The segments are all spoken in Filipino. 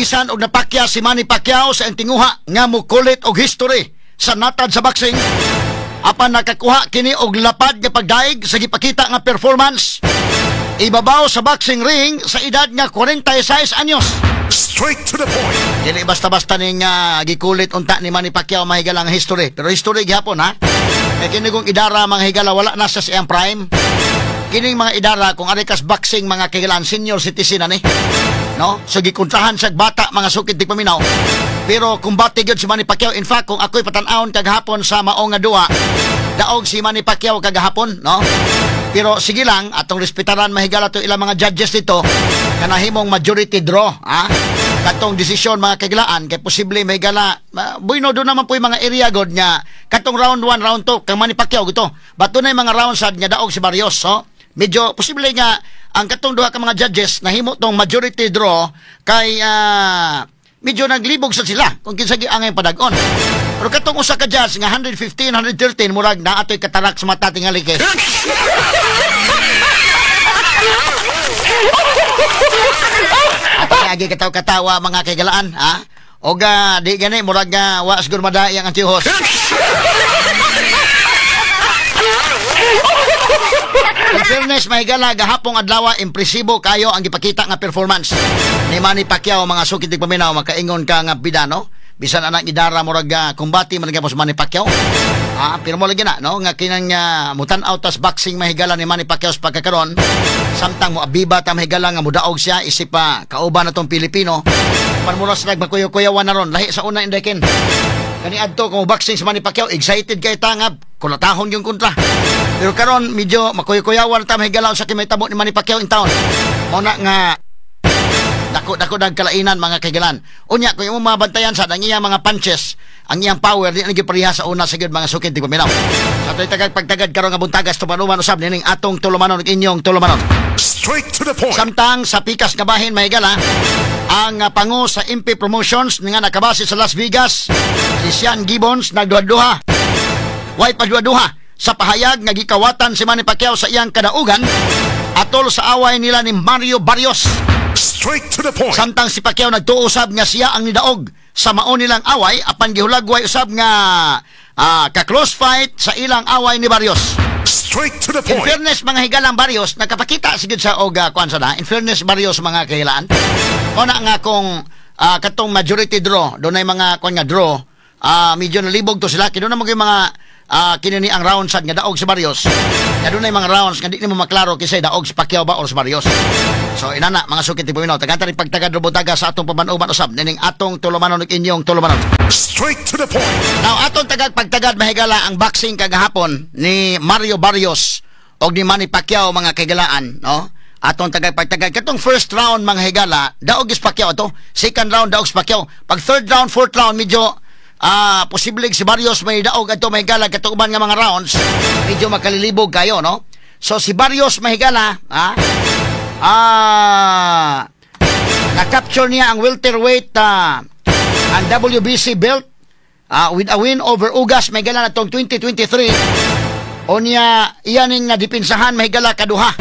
bisan og napakya si Manny Pacquiao sa tinguha nga mukulit og history sa natad sa boxing. Apan nakakuha kini og lapad nga pagdaig sa gipakita nga performance. Ibabaw sa boxing ring sa edad nga 46 anyos. Straight to the point. Dili basta-basta ning gikulit unta ni Manny Pacquiao mahigala nga history. Pero history gyapon ha. Kay kini kung idara mga higala wala na sa siyang prime. Kining mga idara kung arikas boxing mga kailan senior citizen ani. No? So gikontrahan sa bata mga sukid di paminaw. Pero kumbati gyud si Manny Pacquiao. In fact kung ako'y patan-awon kagahapon sa maong nga duwa, daog si Manny Pacquiao kagahapon, no? Pero sige lang atong respetaran mahigala to ilang mga judges dito kanahimong majority draw, ha? Katong desisyon mga kaglaan kay posible mahigala buino do naman po yung mga area god nga katong round 1 round 2 kang Manny Pacquiao gito. Bato na yung mga round sad nga daog si Barrios, so medyo posible nga ang katong duha ka mga judges nahimo tong majority draw kay medyo naglibog sa sila kung kinsa giangay padag-on. Pero katong usa ka judge nga 115, 113 murag na atoy katarak sa mata tingali kay. At lagi katawa mga kagalaan, ha? O di gani murag nga wa siguro madai ang antihos. In fairness, mahigala, gahapong adlaw, impresibo kayo ang gipakita nga performance ni Manny Pacquiao, mga sukid di paminaw, makaingon ka nga bidano, bisan anak idara murag kumbati man gyapon sa Manny Pacquiao. Pero mo lagi na, no, nga kinang mutan-aw tas boxing mahigala ni Manny Pacquiao sa pagkakaron, samtang mo abiba ta mahigala nga mudaog siya isip pa kauban na tong Pilipino. Panmuras magkuyo-kuyawan na ron, lahi sa una indekin. Kani adto kung boxing si Manny Pacquiao, excited kay tangab, kulatahon yung kontra. Pero karon medyo makuyaw-kuyawan ta mahigalaw sa kimitabo ni Manny Pacquiao in town. Mao na nga dako nagkalainan mga kaigalan. Unya kung imong mabantayan sa ang iyang mga punches, ang iyang power di nagipareha sa una sagid mga sukid di paminaw. Sa toy tagad pagtagad karon nga buntagas tumanuman usab nining atong tulumanon ug inyong tulumanon. Straight to the point. Samtang sa pikas nga bahin mahigala ang pangu sa MP Promotions nga nakabase sa Las Vegas, si Sean Gibbons nagduha-duha. Way pagduha-duha sa pahayag nga gikawatan si Manny Pacquiao sa iyang kadaugan atol sa away nila ni Mario Barrios. Straight to the point. Samtang si Pacquiao nagtuusab nga siya ang nidaog sa mao nilang away apan gihulagway usab nga ka-close fight sa ilang away ni Barrios. Straight to the point. In fairness mga higalang Barrios nakapakita sigid sa og kuan sa na. In fairness Barrios mga kahilaan. Una nga kung katong majority draw, doon ay mga kuan nga draw, medyo nalibog to sila. Kino na mga kinini ang rounds sad nga daog si Barrios. Kaya doon ay mga rounds nga di mo maklaro kisay daog si Pacquiao ba or si Barrios. So inana mga sukit ti paminaw tagata rin pagtagad robotaga sa atong pamanuban usab nining atong tulumanon ug inyong tulumanon. Straight to the point. Now atong pagtagad mahigala ang boxing kagahapon ni Mario Barrios og ni Manny Pacquiao mga kagalaan, no? Atong pagtagad katong first round mga higala daog is Pacquiao to. Second round daog si Pacquiao. Pag third round, fourth round medyo posible si Barrios may daog ato mahigala katong uban nga mga rounds medyo makalilibog kayo, no? So si Barrios mahigala na-capture niya ang welterweight ang WBC belt with a win over Ugas mahigala na itong 2023 o niya iyaning nga dipinsahan mahigala kaduha.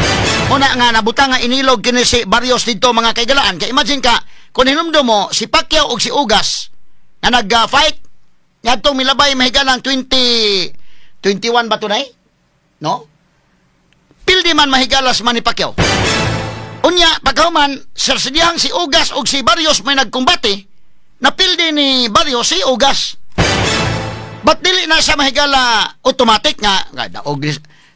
Una nga nabutang nga inilog kini si Barrios dito mga kaigalaan. Kaya imagine ka kung hinumdo mo si Pacquiao o si Ugas na nag-fight nga itong milabay mahigalang 2021 ba ito na no? Pildi man mahigalas Manny Pacquiao. Unya, pagkauman, sersidiyang si Ugas o si Barrios may nagkumbati, napildi ni Barrios si Ugas. Ba't dili na sa mahigala automatic nga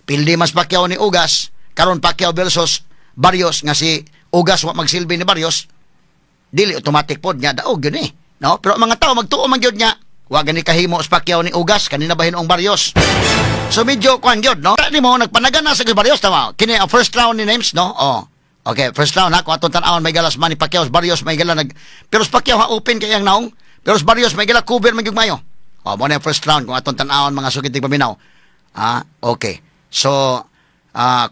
pildi mas Pacquiao ni Ugas, karon Pacquiao versus Barrios nga si Ugas wa magsilbi ni Barrios, dili automatic pod nga daog yun no? Pero mga tao magtuo man gyud nga wa gani kahimo sa Pacquiao ni Ugas kanina bahin ang Barrios. So medyo kwan gyud, no? Tani mo nagpanagan na sa Barrios tama. Kini ang first round ni names, no? Okay, first round ha, kung atong tan-awan may galas Manny Pacquiao, Barrios may gala pero sa Pacquiao ha open kay ang naong, pero sa Barrios may gala cover man gyud mayo. Mo na yung first round kung atong tan-awan mga sukit ti paminaw. Okay. So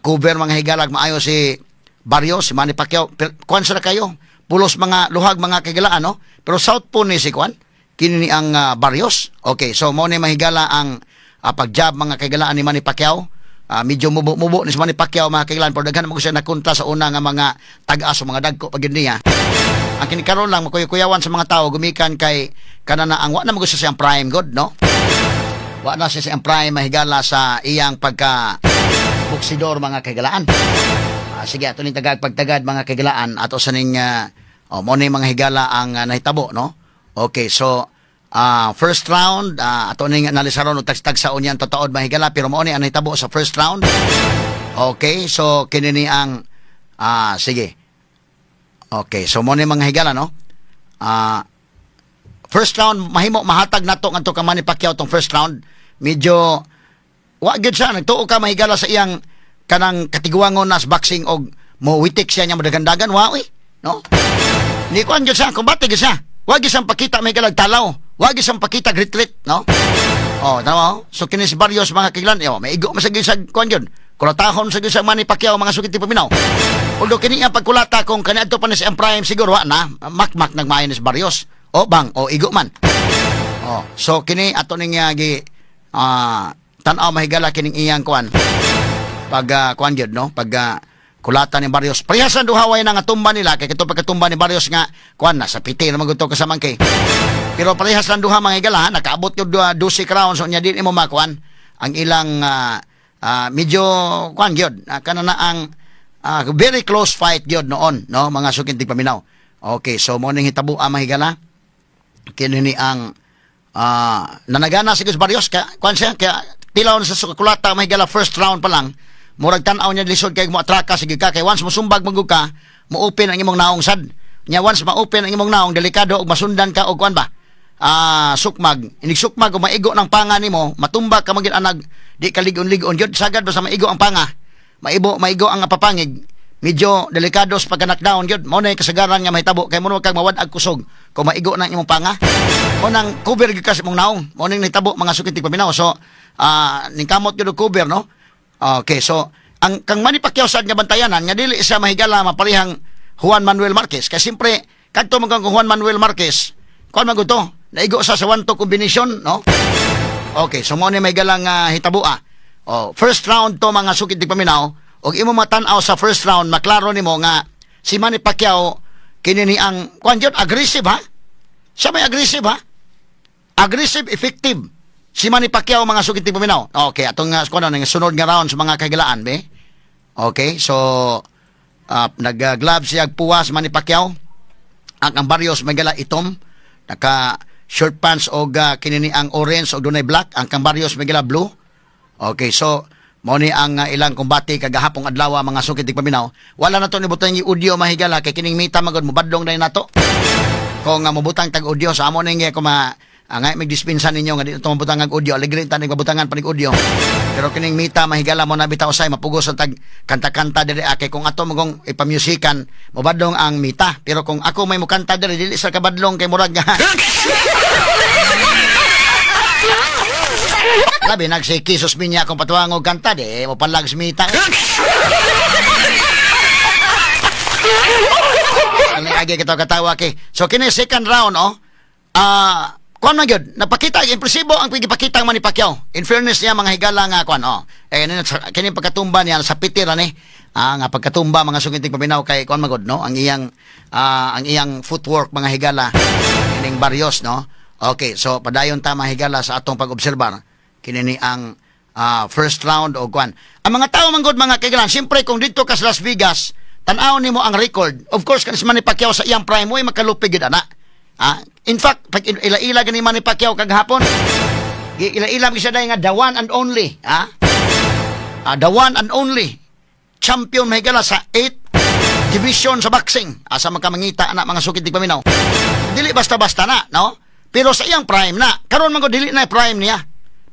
cover mga higalag maayo si Barrios, si Manny Pacquiao, kuan sila kayo. Pulos mga luhag mga kagalaan, no? Pero south po ni si kuan, kini ni ang Barrios. Okay, so mo na mahigala ang pagjab mga kagalaan ni Manny Pacquiao. Medyo mubo ni si Manny Pacquiao mga kailan pero daghan mo siya nakunta sa una nga mga tag-aso mga dagko pag niya. Ang kinikaroon lang makuyawan sa mga tao gumikan kay kanana ang wa na magusto siyang prime god, no? Wa na siya siyang prime mahigala sa iyang pagka buksidor mga kagalaan. Sige, ato ning tagad pagtagad mga kagalaan ato sa ning mo ni mga higala ang nahitabo, no? Okay, so first round ato ning analisaron og tag sa unyan totood mga higala pero mo ni ang nahitabo sa first round. Okay, so kini ni ang sige. Okay, so mo ni mga higala, no? First round mahimo mahatag nato ngadto ka Manny Pacquiao tong first round. Medyo wa gyud siya nagtuo ka mahigala sa iyang kanang katiguangon nas boxing og mo witik siya nya madagandagan wa oy, no? Ni kuan gyud siya kumbate gyud siya. Wa gyud siyang pakita mahigala talaw. Wa gyud siyang pakita retreat, no? Tama. So kini si Barrios mga kiglan, may igo masagid sa kuan gyud. Kulatahon sa gyud sa Manny Pacquiao mga sukit ti paminaw. Although kini ang pagkulata kung kaniadto pa ni si Prime siguro wa na makmak nagmaayon ni si Barrios. Igo man. So kini ato ning gi tan-aw mahigala kining iyang kuan. Pag kuan gyud, no? Pag kulatan ni Barrios. Parehasan duha way nga tumba nila kay kito pagkatumba ni Barrios nga kuan na sa piti na maguto kasamang kay. Pero parehas lang duha mga higala, nakaabot gyud 12 rounds so nya di mo makuan ang ilang medyo kuan gyud kanana ang very close fight gyud noon, no? Mga sukintig paminaw. Okay, so mo ning hitabo mga higala. Kini ni ang nanagana si Barrios ka kuan siya kaya tilaw na sa kulata mahigala first round pa lang murag tan-aw niya lisod kay mo atraka sige ka kay once mo sumbag magug ka mo open ang imong naong sad nya once ma open ang imong naong delikado og masundan ka og kuan ba sukmag inig sukmag o maigo ng panga nimo matumbag ka magid anag di ka ligon-ligon gyud sagad ba sa maigo ang panga maigo ang papangig medyo delikado sa pagka-knockdown gyud mo na kasagaran nga mahitabo kay mo kag mawad-ag kusog kung maigo na imong panga mo nang cover gyud ka sa imong naong mo ning nahitabo mga sukitig paminaw so ning kamot gyud cover, no? Okay, so ang kang Manny Pacquiao sad nga bantayanan nga dili siya mahigala maparihang Juan Manuel Marquez kay simpre kadto man kang Juan Manuel Marquez kon man to naigo sa 1-2 combination, no? Okay, so mo ni mahigala nga hitabua. First round to mga sukitig paminaw og imo matan-aw sa first round maklaro nimo nga si Manny Pacquiao kini ni ang kuan gyud aggressive, ha? Siya may aggressive, ha? Aggressive, effective. Si Manny Pacquiao mga sukitig paminaw. Okay, atong sunod nga round sa mga kagilaan, be. Okay, so nag-glove siya puwas Manny Pacquiao. Ang Barrios may gala itom, naka short pants og kinini ang orange og dunay black, ang Barrios may gala blue. Okay, so mo ni ang ilang kumbati kagahapong adlaw mga sukitig paminaw. Wala na to ni butang audio mahigala kay kining mita magod mobadlong dai nato. Kung mabutang tag audio sa amo ning kuma nga magdispensa ninyo nga dito mabutang ang audio aligrin tanig mabutangan panig audio pero kining mita mahigala mo na bitaw say mapugos ang tag kanta-kanta diri kay kung ato magong ipamusikan mobadlong ang mita pero kung ako may mukanta diri dili sa kabadlong kay murag nga labi nagsikisos minya akong patuwang og kanta di mo palag sa mita ali agi katawa kay so kini second round kuan man gyud napakita impresibo ang pagipakita ng Manny Pacquiao in fairness niya mga higala nga kuan kini pagkatumba niya sa pitira ni nga pagkatumba mga sugiting paminaw kay kuan magod, no? ang iyang footwork mga higala kining Barrios, no? Okay, so padayon ta mga higala sa atong pag-obserbar kini ni ang first round o kuan ang mga tao manggod mga kaigalan siyempre kung dito ka sa Las Vegas tan-aw nimo ang record of course kan si Manny Pacquiao sa iyang prime way makalupig gid ana. In fact, pag ila-ila gani Manny Pacquiao kagahapon, ila-ila siya dahil nga the one and only, the one and only champion mahigala sa 8 division sa boxing. Asa magkamangita anak mga sukitig paminaw. Dili basta-basta na, no? Pero sa iyang prime na, karon man ko dili na prime niya.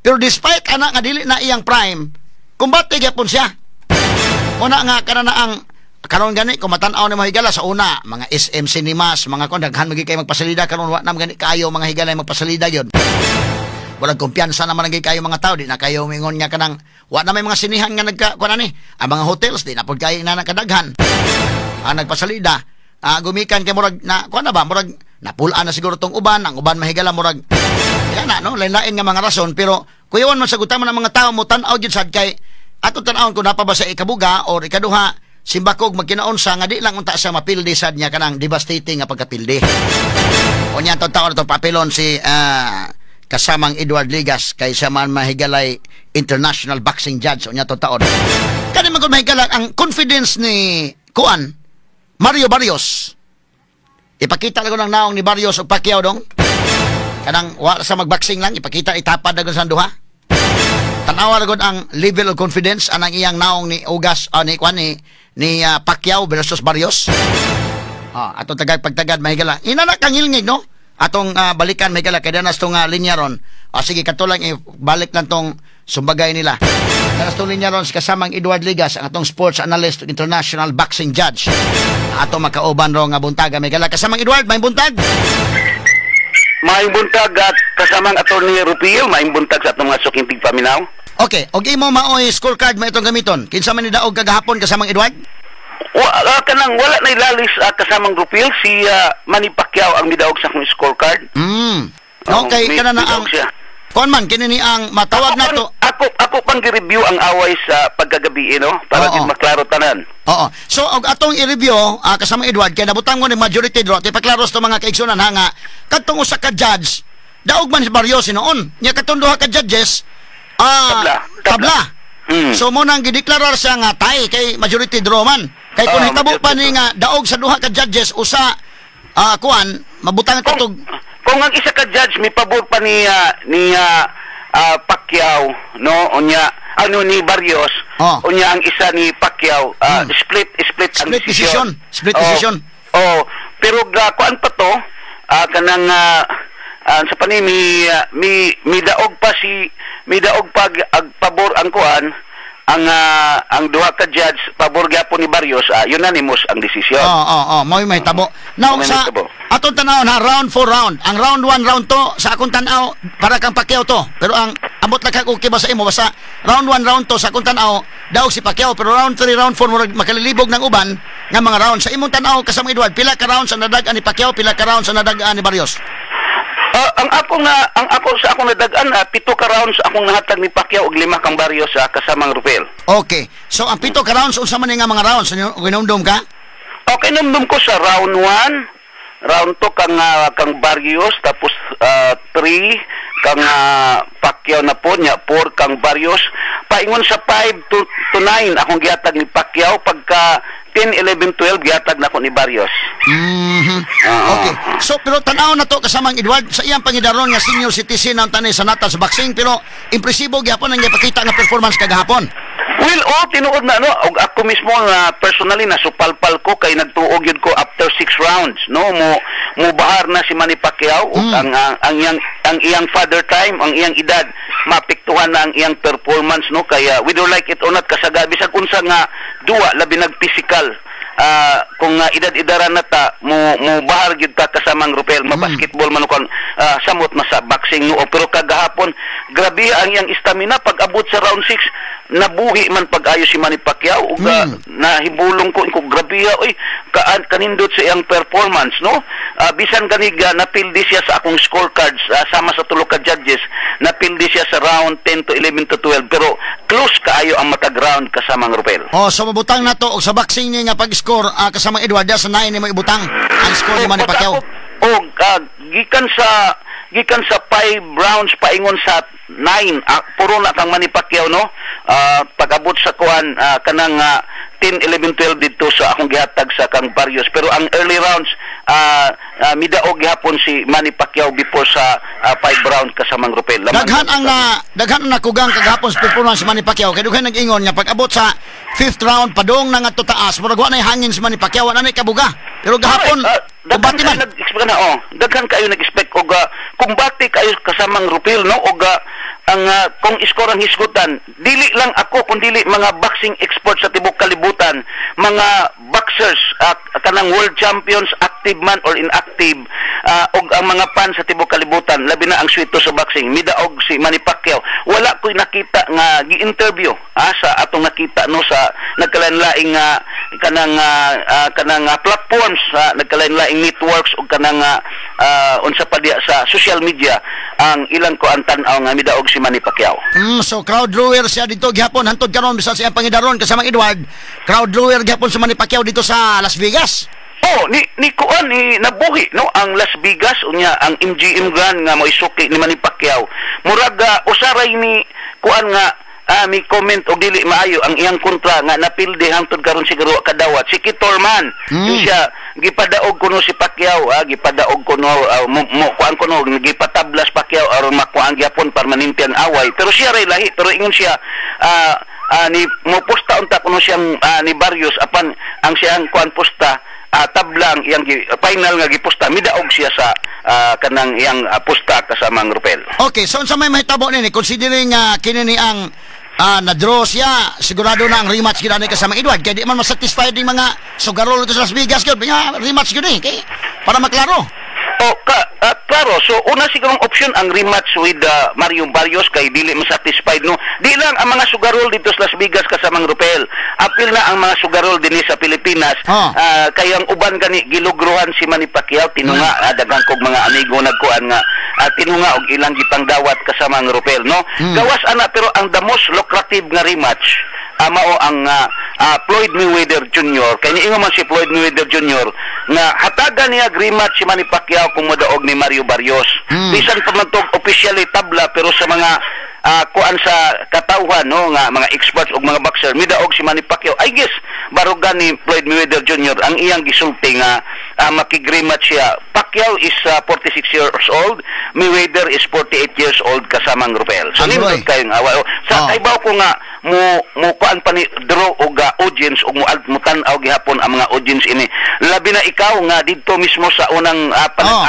Pero despite anak nga dili na iyang prime, kumbate gyapon siya. Una nga kanana ang karon gani kung matan-aw ni mga higala sa una mga SM Cinemas mga kon daghan magi kay magpasalida karon wa na gani kayo mga higala magpasalida gyud walang kumpiyansa naman nagay kayo mga tao di na kayo mingon nga kanang wa na may mga sinihan nga nagka kuan ani ang mga hotels di na pud kay na nakadaghan nagpasalida gumikan kay murag na kuan na ba murag napulaan na siguro tong uban ang uban mahigala murag yan na no lain-lain nga mga rason pero kuyawan man sagutan man ang mga tao mo tan-aw gyud sad kay ato tan-awon kung napaba sa ikabuga or ikaduha simbakog magkinaunsa nga di lang unta siya mapildi sad niya kanang devastating nga pagkapildi. Unya to taon to papilon si kasamang Edward Ligas kay siya man mahigalay international boxing judge unya to taon. Kani man mahigalay ang confidence ni Kuan Mario Barrios. Ipakita lang ko ng naong ni Barrios o Pacquiao dong. Kanang wala sa magboxing lang, ipakita itapad na sa duha. Tanawa lang ang level of confidence anang iyang naong ni Ugas ni Pacquiao versus Barrios. Atong tagad pagtagad mahigala. Inana kang hilngig no? Atong balikan mahigala kay danas tong linya ron. Sige katulang balik lang tong sumbagay nila. Danas tong linya ron kasamang Edward Ligas ang atong sports analyst international boxing judge. Ato makauban ro nga buntaga mahigala kasamang Edward may buntag. May buntag at kasamang attorney Rupil, may buntag sa atong mga sukintig paminaw. Okay, og imo maoy scorecard mo itong gamiton. Kinsa man ni daog kagahapon kasamang Edward? Kanang wala na ilalis kasamang Rupil si Manny Pacquiao ang midaog sa akong scorecard. Okay, kana na ang kon man kini ni ang matawag na to. Ako pang gi-review ang away sa pagkagabi no para din maklaro tanan. Oo. So og atong i-review kasama Edward kay nabutang mo ni majority draw ti paklaros to mga kaigsunan nga kadtong usa ka judge daog man si Barrios noon. Nya kadtong duha ka judges tabla. So mo nang gideklarar siya nga tie kay majority draw man. Kay kung hitabo pa ni nga daog sa duha ka judges usa kuan mabutang katog kung ang isa ka judge mi pabor pa ni Pacquiao no unya ni Barrios unya ang isa ni Pacquiao split decision. Pero kuan pa to kanang sa panimi mi daog pa ag pabor ang kuan ang duha ka judge pabor gyapon ni Barrios unanimous ang desisyon. Mao may tabo. Now sa atong tanaw na round for round. Ang round 1 round 2 sa akong tanaw para kang Pacquiao to. Pero ang ambot lang kag okay ba sa imo basta round 1 round 2 sa akong tanaw daog si Pacquiao pero round 3 round 4 makalilibog ng uban nga mga round sa imong tanaw kasama Edward pila ka rounds ang nadag-an ni Pacquiao pila ka rounds ang nadag-an ni Barrios? Ang ako sa akong nadagan 7 ka rounds akong nahatag ni Pacquiao ug 5 kang Barrios sa kasamang Rupel. Okay. So ang 7 ka rounds unsa man nga mga rounds ginumdum ka? Okay, numdum ko sa round 1, round 2 kang Barrios tapos 3 kang Pacquiao na po nya 4 kang Barrios paingon sa 5 to 9 akong gihatag ni Pacquiao pagka 10, 11, 12 gihatag na ko ni Barrios. Okay. So pero tanaw na to kasamang Edward sa iyang pangidaron nga senior citizen ang tanay sa natas boxing pero impresibo gyapon ang gipakita nga performance kagahapon. Well, tinuod na no og ako mismo na personally nasupalpal ko kay nagtuog yun ko after 6 rounds no mo bahar na si Manny Pacquiao ang iyang father time ang iyang edad mapiktuhan na ang iyang performance no kaya whether like it or not kasagabi bisag unsa nga duwa labi nag physical kung edad-edaran na ta mo bahar gyud ta kasamang Rupel mabasketball man kon samot na sa boxing no pero kagahapon grabe ang iyang stamina pag abot sa round 6 nabuhi man pag-ayo si Manny Pacquiao ug nahibulong ko grabe oy kanindot sa iyang performance no bisan ganiga napildi siya sa akong scorecards sama sa tulo ka judges napildi siya sa round 10 to 11 to 12 pero close kaayo ang matag round kasamang Rupel. So mabutang na to og sa boxing ni nga pag-score kasamang Edward sa 9 ni mo ibutang ang score ni Manny Pacquiao. Gikan sa 5 rounds paingon sa 9 puro na kang Manny Pacquiao no pag-abot sa kuan kanang 10, 11, 12 dito sa akong gihatag sa kang Barrios pero ang early rounds midaog gihapon si Manny Pacquiao before sa 5 rounds kasamang Rupel. Daghan ang nakugang kagahapon sa performance si Manny Pacquiao kay dugay nag-ingon nga pag-abot sa 5th round padong na nga to taas murag wa nay hangin si Manny Pacquiao na nay kabuga pero gahapon kumbati man daghan kayo nag-expect og kumbati kayo kasamang Rupel no og ang kung iskor ang hisgutan dili lang ako kundi mga boxing experts sa tibok kalibutan mga boxers kanang world champions active man or inactive og ang mga fans sa tibok kalibutan labi na ang swito sa boxing midaog si Manny Pacquiao wala ko'y nakita nga gi-interview sa atong nakita no sa nagkalanlaing platforms sa nagkalain-laing networks ug kanang unsa pa diya sa social media ang ilang ko ang tan-aw nga midaog si Manny Pacquiao. So crowd drawer siya dito gihapon hantod karon bisan siya pangidaron kasama Edward. Crowd drawer gihapon si Manny Pacquiao dito sa Las Vegas. Ni kuan ni nabuhi no ang Las Vegas unya ang MGM Grand nga mo isuki ni Manny Pacquiao. Murag usaray ni kuan nga mi comment og dili maayo ang iyang kontra nga napilde hangtod karon siguro kadawat si Kitorman. Siya gipadaog kuno si Pacquiao, gipadaog kuno mo kuan kuno gipatablas Pacquiao aron makuha ang gyapon permanente ang away. Pero siya ray lahi pero ingon siya ni mo posta unta kuno siyang ni Barrios apan ang siyang kuan posta tablang iyang final nga giposta midaog siya sa kanang iyang posta kasamang Rupel. Okay, so unsa may mahitabo nini considering kini ni ang na-draw siya, sigurado na ang rematch gid ani kasama Edward kay di man masatisfied ning mga sugarol dito sa Las Vegas gyud nga rematch gyud kay para maklaro. Klaro, so una sigurong option ang rematch with Mario Barrios kay dili masatisfied no. Di lang ang mga sugarol dito sa Las Vegas kasamang Rupel. Apil na ang mga sugarol dinhi sa Pilipinas. Kay ang uban gani gilugruhan si Manny Pacquiao tinunga daghang kog mga amigo nagkuan nga tinunga og ilang gipanggawat kasamang Rupel no. Gawas ana pero ang the most lucrative nga rematch mao ang Floyd Mayweather Jr. Kaya niingon man si Floyd Mayweather Jr. nga hatagan niya rematch si Manny Pacquiao kung modaog ni Mario Barrios. Bisan pa man officially tabla pero sa mga kuan sa katawhan no nga mga experts ug mga boxer midaog si Manny Pacquiao. I guess barugan ni Floyd Mayweather Jr. ang iyang gisulti nga makigrematch siya. Pacquiao is 46 years old, Mayweather is 48 years old kasamang Rupel. So nindot kayong away. Sa kaybaw ko nga mo kuan pa ni draw og audience ug mo tan-aw gihapon ang mga audience ini. Labi na ikaw nga didto mismo sa unang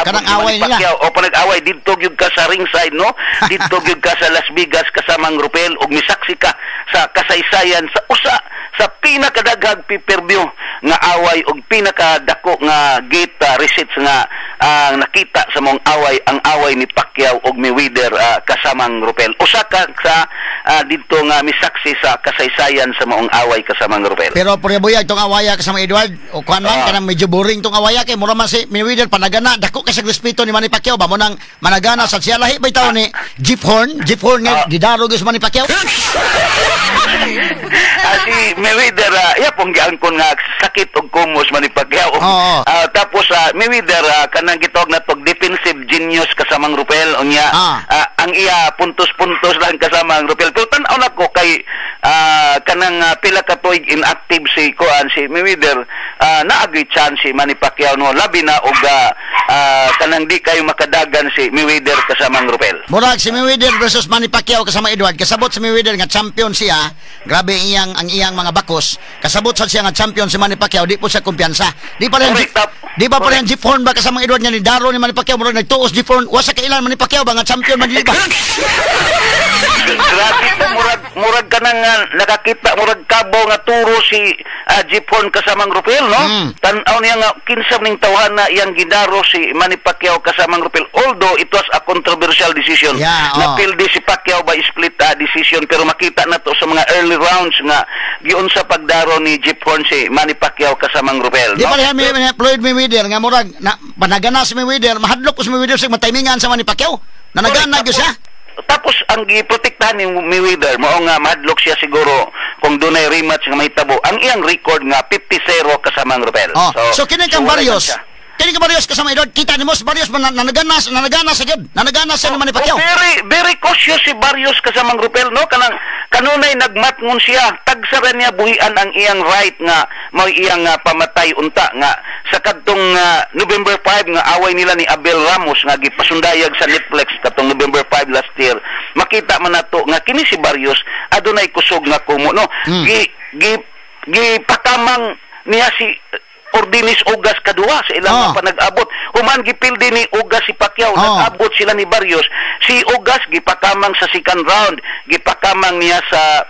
kanang away nila. O panag-away didto gyud ka sa ringside no. Didto gyud ka sa Las Vegas kasamang Rupel ug misaksi ka sa kasaysayan sa usa sa pinakadaghang pay-per-view nga away ug pinakadako nga gate receipts nga nakita sa mong away ang away ni Pacquiao ug Mayweather kasamang Rupel. Usa ka sa didto nga misaksi sa kasaysayan sa mong away kasamang Rupel. Pero pureboy itong awaya kasama Edward o kuan man kanang medyo boring tong awaya kay mura man si Mayweather panagana dako kay sa respeto ni Manny Pacquiao ba mo nang managana sa siya lahi ba itaw ni Jeff Horn nga didarog sa Manny Pacquiao. Si Mayweather pong giangkon nga sakit og kumos Manny Pacquiao. Tapos Mayweather kanang gitawag na tog defensive genius kasamang Rupel unya ang iya puntos-puntos lang kasamang Rupel. Pero tan-aw na ko kay kanang pila ka tuig inactive si Mayweather naagi chance si Manny Pacquiao no labi na og kanang di kayo makadagan si Mayweather kasamang Rupel. Murag si Mayweather versus Manny Pacquiao kasama Edward kasabot si Mayweather nga champion siya grabe ang iyang mga bakos kasabot sa siya nga champion si Manny Pacquiao di po siya kumpiyansa di pa rin di ba pa rin Jeff Horn ba kasama Edward nga ni daro ni Manny Pacquiao murag nagtuos Jeff Horn wasa kailan Manny Pacquiao ba nga champion man di ba. Grabe ko murag kanang nakakita murag kabaw nga turo si Jeff Horn kasamang Rupel no. Tan-aw niya nga kinsa ning tawhana iyang gidaro si Manny Pacquiao kasamang Rupel although it was a controversial decision. Napildi si Pacquiao by split decision pero makita na to sa mga early rounds nga giun sa pagdaro ni Jeff Horn si Manny Pacquiao kasamang Rupel no? Di ba niya Floyd Mayweather nga murag panagana si Mayweather mahadlok ko si Mayweather sa matimingan sa Manny Pacquiao nanagana gyud siya. Tapos ang giprotektahan ni Mayweather mao nga madlock siya siguro kung dunay rematch nga mahitabo ang iyang record nga 50-0 kasamang Rupel. So kini kang Barrios. Kini ka Barrios kasama Edward kita nimo si Barrios nanagana sa Manny Pacquiao. Very cautious si Barrios kasamang Rupel no kanunay nagmatngon siya tagsara niya buhian ang iyang right nga mao iyang pamatay unta nga sa kadtong November 5 nga away nila ni Abel Ramos nga gipasundayag sa Netflix katong November 5 last year makita man nato nga kini si Barrios adunay kusog nga kumo no gipakamang niya si Ordinis Ugas kadua sa ilang panag-abot. Human gipildi ni Ugas si Pacquiao, nag-abot sila ni Barrios. Si Ugas gipakamang sa second round, gipakamang niya sa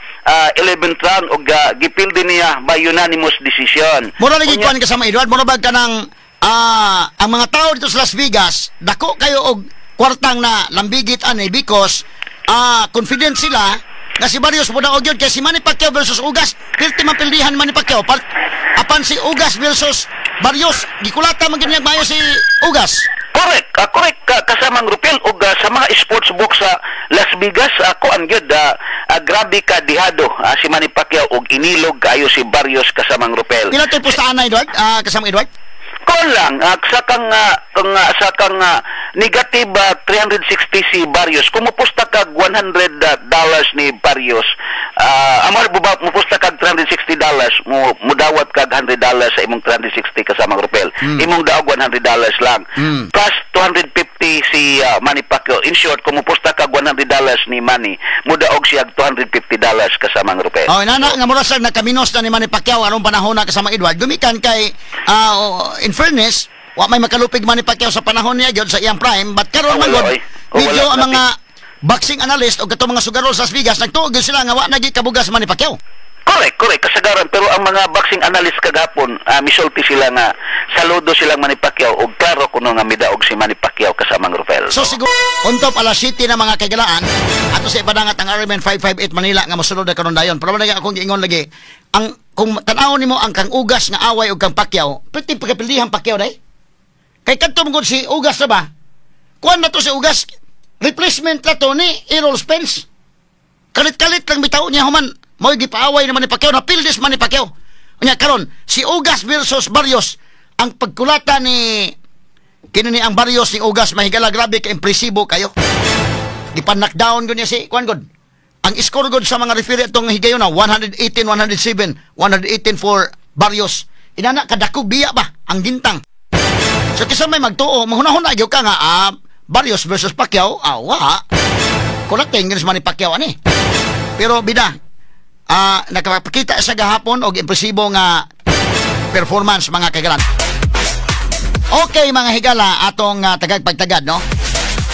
11th round o gipildi niya by unanimous decision. Mura lagi kuan kasama Edward, mura bag kanang ang mga tao dito sa Las Vegas, dako kayo og kwartang na lambigit ani because confident sila nga si Barrios mo daog yun kay si Manny Pacquiao versus Ugas. Pilti man pildihan ni Manny Pacquiao. Apan si Ugas versus Barrios, gikulata man ganyan mayo si Ugas. Correct, correct kasamang Rupil ug sa mga sports book sa Las Vegas ako ang gyud grabe ka dihado si Manny Pacquiao ug inilog kayo si Barrios kasamang Rupil. Pila tay pustaan na Edward? Kasamang Edward? Kon lang sa kang negative 360 si Barrios kumupusta kag $100 ni Barrios amar buba mupusta kag $360 mo dawat kag $100 sa imong 360 kasamang Rupel imong daog $100 lang plus 250 si Manny Pacquiao. In short kumupusta kag $100 ni Manny mo daog siya $250 kasamang Rupel. Inana nga murasag nakaminos na ni Manny Pacquiao aron panahon na kasamang Edward gumikan kay in fairness, wa may makalupig Manny Pacquiao sa panahon niya gyud sa iyang prime, but karon man gud medyo ang mga boxing analyst o katong mga sugarol sa Las Vegas nagtuog sila nga wa nagi kabugas Manny Pacquiao. Correct, kasagaran pero ang mga boxing analyst kagapon misulti sila nga saludo silang Manny Pacquiao ug klaro kuno nga midaog si Manny Pacquiao kasamang Rafael. So siguro untop alas 7 na mga kagalaan ato sa ibadangat ang Ironman 558 Manila nga mosunod na karon dayon. Pero man akong giingon lagi ang kung tan-awon nimo ang kang Ugas nga away ug kang Pacquiao, pwede pagpilihan Pacquiao day. Kay kadto mong si Ugas na ba? Kuan na to si Ugas, replacement na to ni Errol Spence. Kalit-kalit lang bitaw niya human, mo gipaaway naman ni Pacquiao, na pildes man ni Pacquiao. Unya karon si Ugas versus Barrios, ang pagkulata ni kinini ang Barrios ni Ugas mahigala grabe ka impresibo kayo. Gipan-knockdown gud niya si kuan gud. Ang score gud sa mga referee atong higayon na 118-107, 118 for Barrios. Inana kadakog biya ba ang gintang. So kisa may magtuo, mahunahon na gyud ka nga Barrios versus Pacquiao, wa. Kulating gid man ni Pacquiao ani. Pero bida, nakapakita sa gahapon og impresibo nga performance mga kagalan. Okay mga higala atong tagagpagtagad no.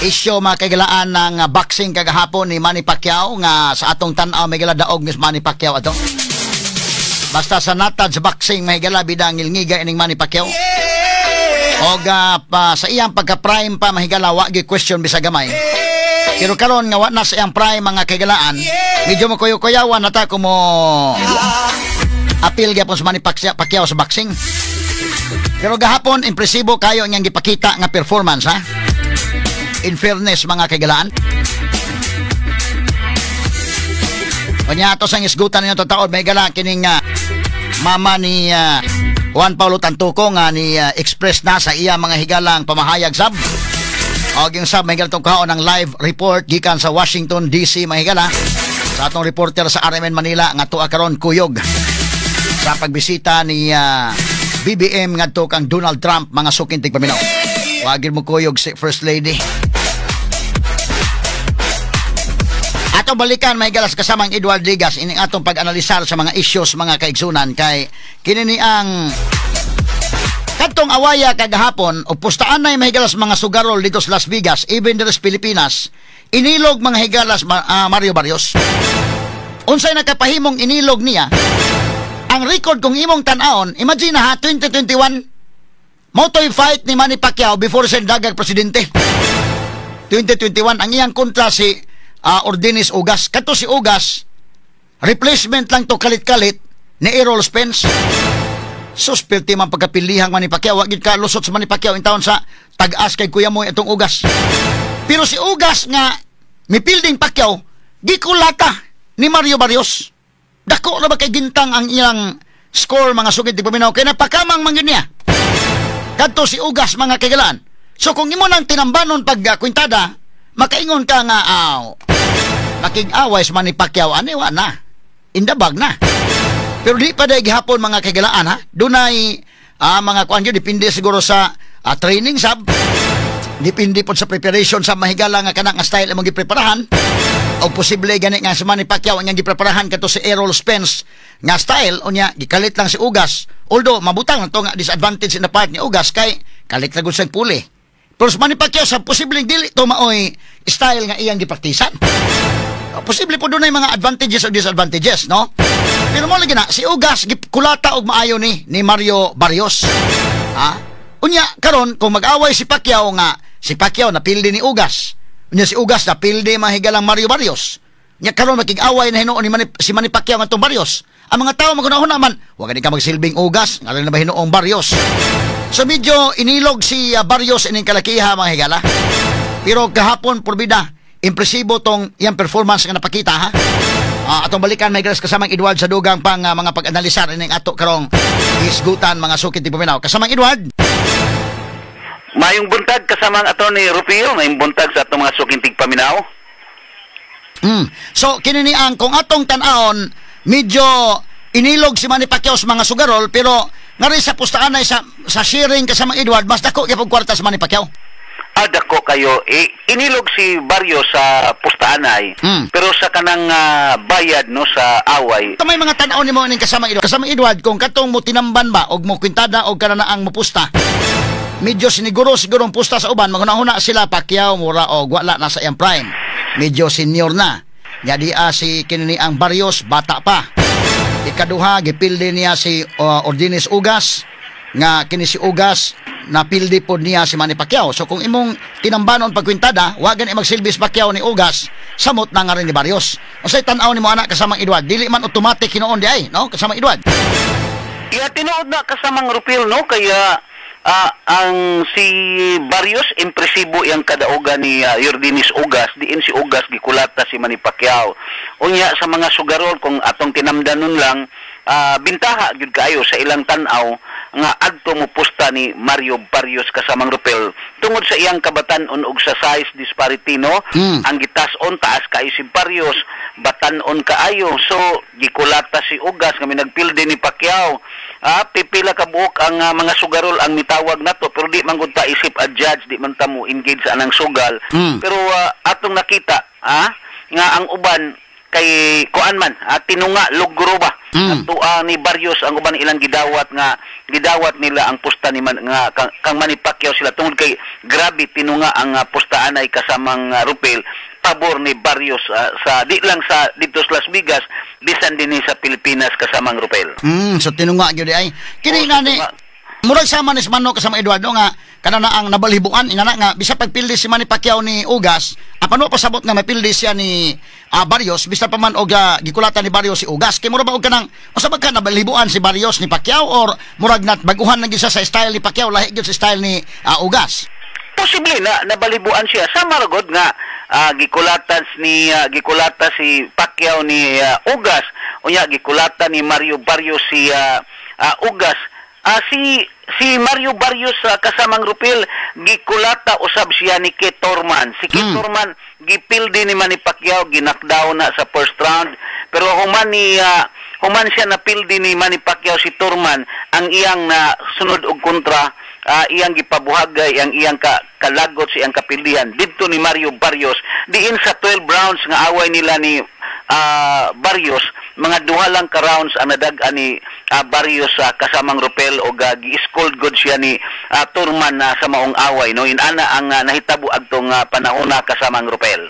Isyo mga kagalaan ng boxing kagahapon ni Manny Pacquiao nga sa atong tan-aw may gala daog ni Manny Pacquiao ato. Basta sa natad sa boxing may gala bidang ngilngiga ining Manny Pacquiao. Og sa iyang pagka-prime pa mahigala wa gi question bisag gamay. Pero karon nga wa na sa iyang prime mga kagalaan, medyo mo kuyawan nata ko mo apil gyapon sa Manny Pacquiao sa boxing. Pero gahapon impresibo kayo ang gipakita nga performance ha. In fairness mga kagalaan. Kanya ato sang isgutan ninyo taon may gala kining mama ni Juan Paulo Tantuco nga ni express na sa iya mga higalang pamahayag sab. Og yung sab may galatong kaon ng live report gikan sa Washington DC mga higala sa atong reporter sa RMN Manila nga tuwa karon kuyog sa pagbisita ni BBM ngadto kang Donald Trump mga sukintig paminaw. Wagin mo kuyog si First Lady. Atong balikan may galas kasamang Edward Ligas ining atong pag-analisar sa mga issues mga kaigsunan kay kinini ang kadtong awaya kagahapon o pustaan na may higalas mga sugarol dito sa Las Vegas even dito sa Pilipinas inilog mga higalas Mario Barrios. Unsay nakapahimong inilog niya ang record kung imong tan-aon imagine ha 2021 motoy fight ni Manny Pacquiao before siya dagag presidente 2021 ang iyang kontra si Ordinis Ugas. Kato si Ugas, replacement lang to kalit-kalit ni Errol Spence. Suspirti man pagkapilihang Manny Pacquiao. Wagid ka lusot sa Manny Pacquiao in taon sa tag-as kay kuya mo itong Ugas. Pero si Ugas nga, mipilding Pacquiao, gikulata ni Mario Barrios. Dako na ba kay gintang ang iyang score mga sugid di paminaw. Kaya napakamang man yun niya. Kato si Ugas mga kagalaan. So kung imo nang tinambanon pag kwintada, makaingon ka nga makig-away sa Manny Pacquiao aniwa na indabag na pero di pa dahil gihapon mga kagalaan ha dunay mga kuan yun depende siguro sa training sab depende po sa preparation sa mahigala nga kanang style imong gipreparahan o posible gani nga si Manny Pacquiao ang gipreparahan kato si Errol Spence nga style unya gikalit lang si Ugas although mabutang to nga disadvantage in the part ni Ugas kay kalit ra gud sa puli. Pero sa Manny Pacquiao sa posibleng dili to maoy style nga iyang gipraktisan. Posible po doon ay mga advantages o disadvantages, no? Pero mo lagi na, si Ugas kulata og maayo ni Mario Barrios. Unya, karon kung mag-away si Pacquiao nga, si Pacquiao napildi ni Ugas. Unya si Ugas napildi mahigalang Mario Barrios. Nya karon makig-away na hinuon ni si Manny Pacquiao ngadtong Barrios. Ang mga tao magunahuna man, wa gani ka magsilbing ugas, nga na ba hinuong Barrios. So medyo inilog si Barrios ining kalakiha mga higala. Pero kahapon porbida, impresibo tong iyang performance nga napakita ha. Atong balikan may galas kasamang Edward sa dugang pang mga pag-analisar ining ato karong isgutan mga sukit ti paminaw. Kasamang Edward. Mayong buntag kasamang Attorney Rufil, mayong buntag sa atong mga sukintig paminaw. So kini ni ang kung atong tan-aon medyo inilog si Manny Pacquiao sa mga sugarol pero ngari sa pustaan ay sa sharing kasamang Edward mas dako gyud kwarta sa Manny Pacquiao. Dako kayo inilog si Barrios sa pustaanay pero sa kanang bayad no sa away. May mga tan-aw nimo ning kasamang Edward. Kasamang Edward kung katong mo tinamban ba og mo kwintada og kananaang mo pusta. Medyo siguro ang pusta sa uban maghuna-huna sila Pacquiao mura og wala na sa iyang prime. Medyo senior na. Nya di si kinini ang Barrios bata pa. Ikaduha gipildi niya si Ordines Ugas nga kini si Ugas napildi pod niya si Manny Pacquiao. So kung imong tinambanon pagkwintada, wa gani magsilbis Pacquiao ni Ugas, samot na nga rin ni Barrios. Unsay tan-aw nimo ana kasamang Edward? Dili man automatic hinuon di ay, no? Kasamang Edward. Iya tinuod na kasamang Rufil no kaya ang si Barrios impresibo yang kadaugan ni Yordinis Ugas diin si Ugas gikulata si Manny Pacquiao. Unya sa mga sugarol kung atong tinamdanon lang bintaha gyud kayo sa ilang tan-aw nga adto mo pusta ni Mario Barrios kasamang Rufil tungod sa iyang kabatan-on og sa size disparity no. Ang gitas-on taas kay si Barrios batan-on kaayo so gikulata si Ugas nga nagpildi ni Pacquiao. Pipila ka buok ang mga sugarol ang mitawag nato pero di man gud ta isip a judge, di man ta mo engage sa anang sugal. Pero atong nakita nga ang uban kay kuan man tinunga lugro ba ato ni Barrios ang uban ilang gidawat nila ang pusta ni nga kang Manny Pacquiao sila tungod kay grabe tinunga ang pustaan ay kasamang Rufil pabor ni Barrios sa di lang sa dito sa Las Vegas bisan din sa Pilipinas kasamang Rufil. So tinunga gyud ay kini ngani murag sama ni Mano kasama Eduardo nga kanana ang nabalhibuan inana nga bisa pagpildi si Manny Pacquiao ni Ugas apano pasabot nga mapildi siya ni Barrios bisa pa man og gikulatan ni Barrios si Ugas kay mura ba og kanang usab ka nabalhibuan si Barrios ni Pacquiao or murag nat baguhan na gyud sa style ni Pacquiao lahi gyud sa style ni Ugas. Posible na nabalibuan siya sa maragod nga gikulata si Pacquiao ni Ugas unya gikulata ni Mario Barrios si Ugas. Si Mario Barrios kasamang Rufil gikulata usab siya ni Keith Thurman. Si Keith Thurman gipildi ni Manny Pacquiao ginakdown na sa first round pero human siya napildi ni Manny Pacquiao si Thurman ang iyang sunod og kontra iyang gipabuhagay ang iyang kalagot sa iyang kapildihan didto ni Mario Barrios diin sa 12 rounds nga away nila ni Barrios mga duha lang ka rounds ang nadag-an ni Barrios kasamang Rufil o gi-scold good siya ni Thurman sa maong away no inana ang nahitabo adtong panahona kasamang Rufil.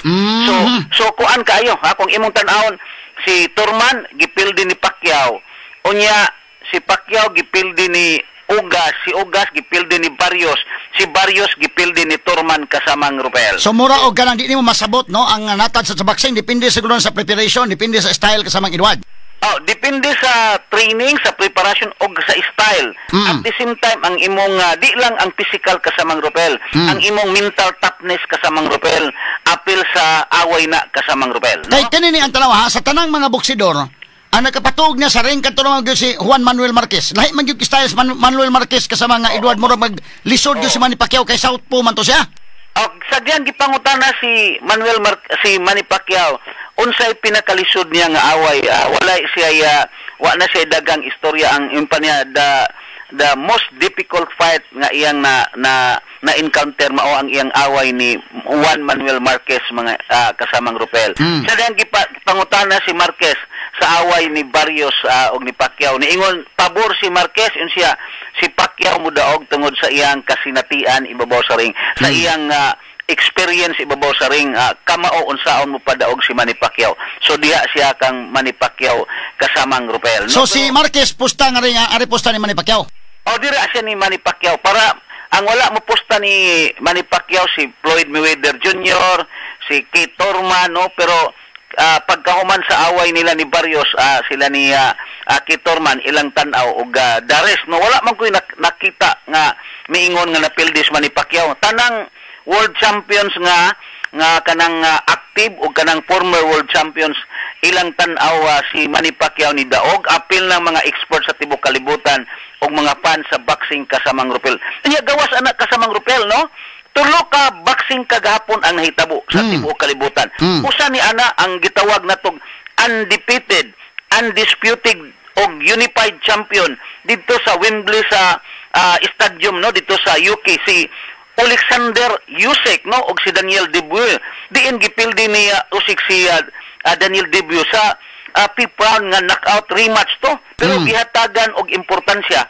So kuan kayo kung imong tan-awon si Thurman gipildi ni Pacquiao unya si Pacquiao gipildi ni Ugas, si Ugas gipildi ni Barrios, si Barrios gipildi ni Thurman kasamang Rufil. So mura og kanang di nimo masabot no ang natad sa boxing depende siguro sa preparation, depende sa style kasamang Edward. Depende sa training, sa preparation o sa style. At the same time ang imong di lang ang physical kasamang Rufil, ang imong mental toughness kasamang Rufil, apil sa away na kasamang Rufil. No? Kay kanini ang tanaw sa tanang mga boksidor ang nakapatuog niya sa ring katulong gyud si Juan Manuel Marquez. Lahi man gyud styles Manuel Marquez kasama nga Edward mura maglisod gyud si Manny Pacquiao kay southpaw man to siya. Sa diyan gipangutana si Manny Pacquiao unsay pinakalisod niya nga away. Wa na siya dagang istorya ang impanya the most difficult fight nga iyang na encounter mao ang iyang away ni Juan Manuel Marquez mga kasamang Rufil. Sa diyan gipangutana si Marquez sa away ni Barrios og ni Pacquiao niingon pabor si Marquez unsya si Pacquiao mudaog tungod sa iyang kasinatian ibabaw sa ring sa iyang experience ibabaw sa ring kamao unsaon mo padaog si Manny Pacquiao so diha siya kang Manny Pacquiao kasamang Rufil. So si Marquez pusta nga ring ari pusta ni Manny Pacquiao. Dira siya ni Manny Pacquiao para ang wala mo pusta ni Manny Pacquiao si Floyd Mayweather Jr., si Keith Thurman no pero pagkahuman sa away nila ni Barrios, sila ni Kitorman ilang tanaw og the rest, no, wala man ko nakita nga miingon nga napildis man ni Pacquiao. Tanang world champions nga kanang active o kanang former world champions ilang tanaw si Manny Pacquiao ni daog, apil ng mga experts sa tibok kalibutan o mga fans sa boxing kasamang Rupel. Kanya gawas anak kasamang Rupel, no? Tulo ka boxing kagahapon ang nahitabo sa tibok kalibutan. Usa ni ana ang gitawag natog undefeated, undisputed o unified champion dito sa Wembley sa stadium, no, dito sa UK, si Alexander Usyk, no, og si Daniel Dubois. Diin gipildi ni Usyk si Daniel Dubois sa 5th round nga knockout rematch to. Pero gihatagan og importansya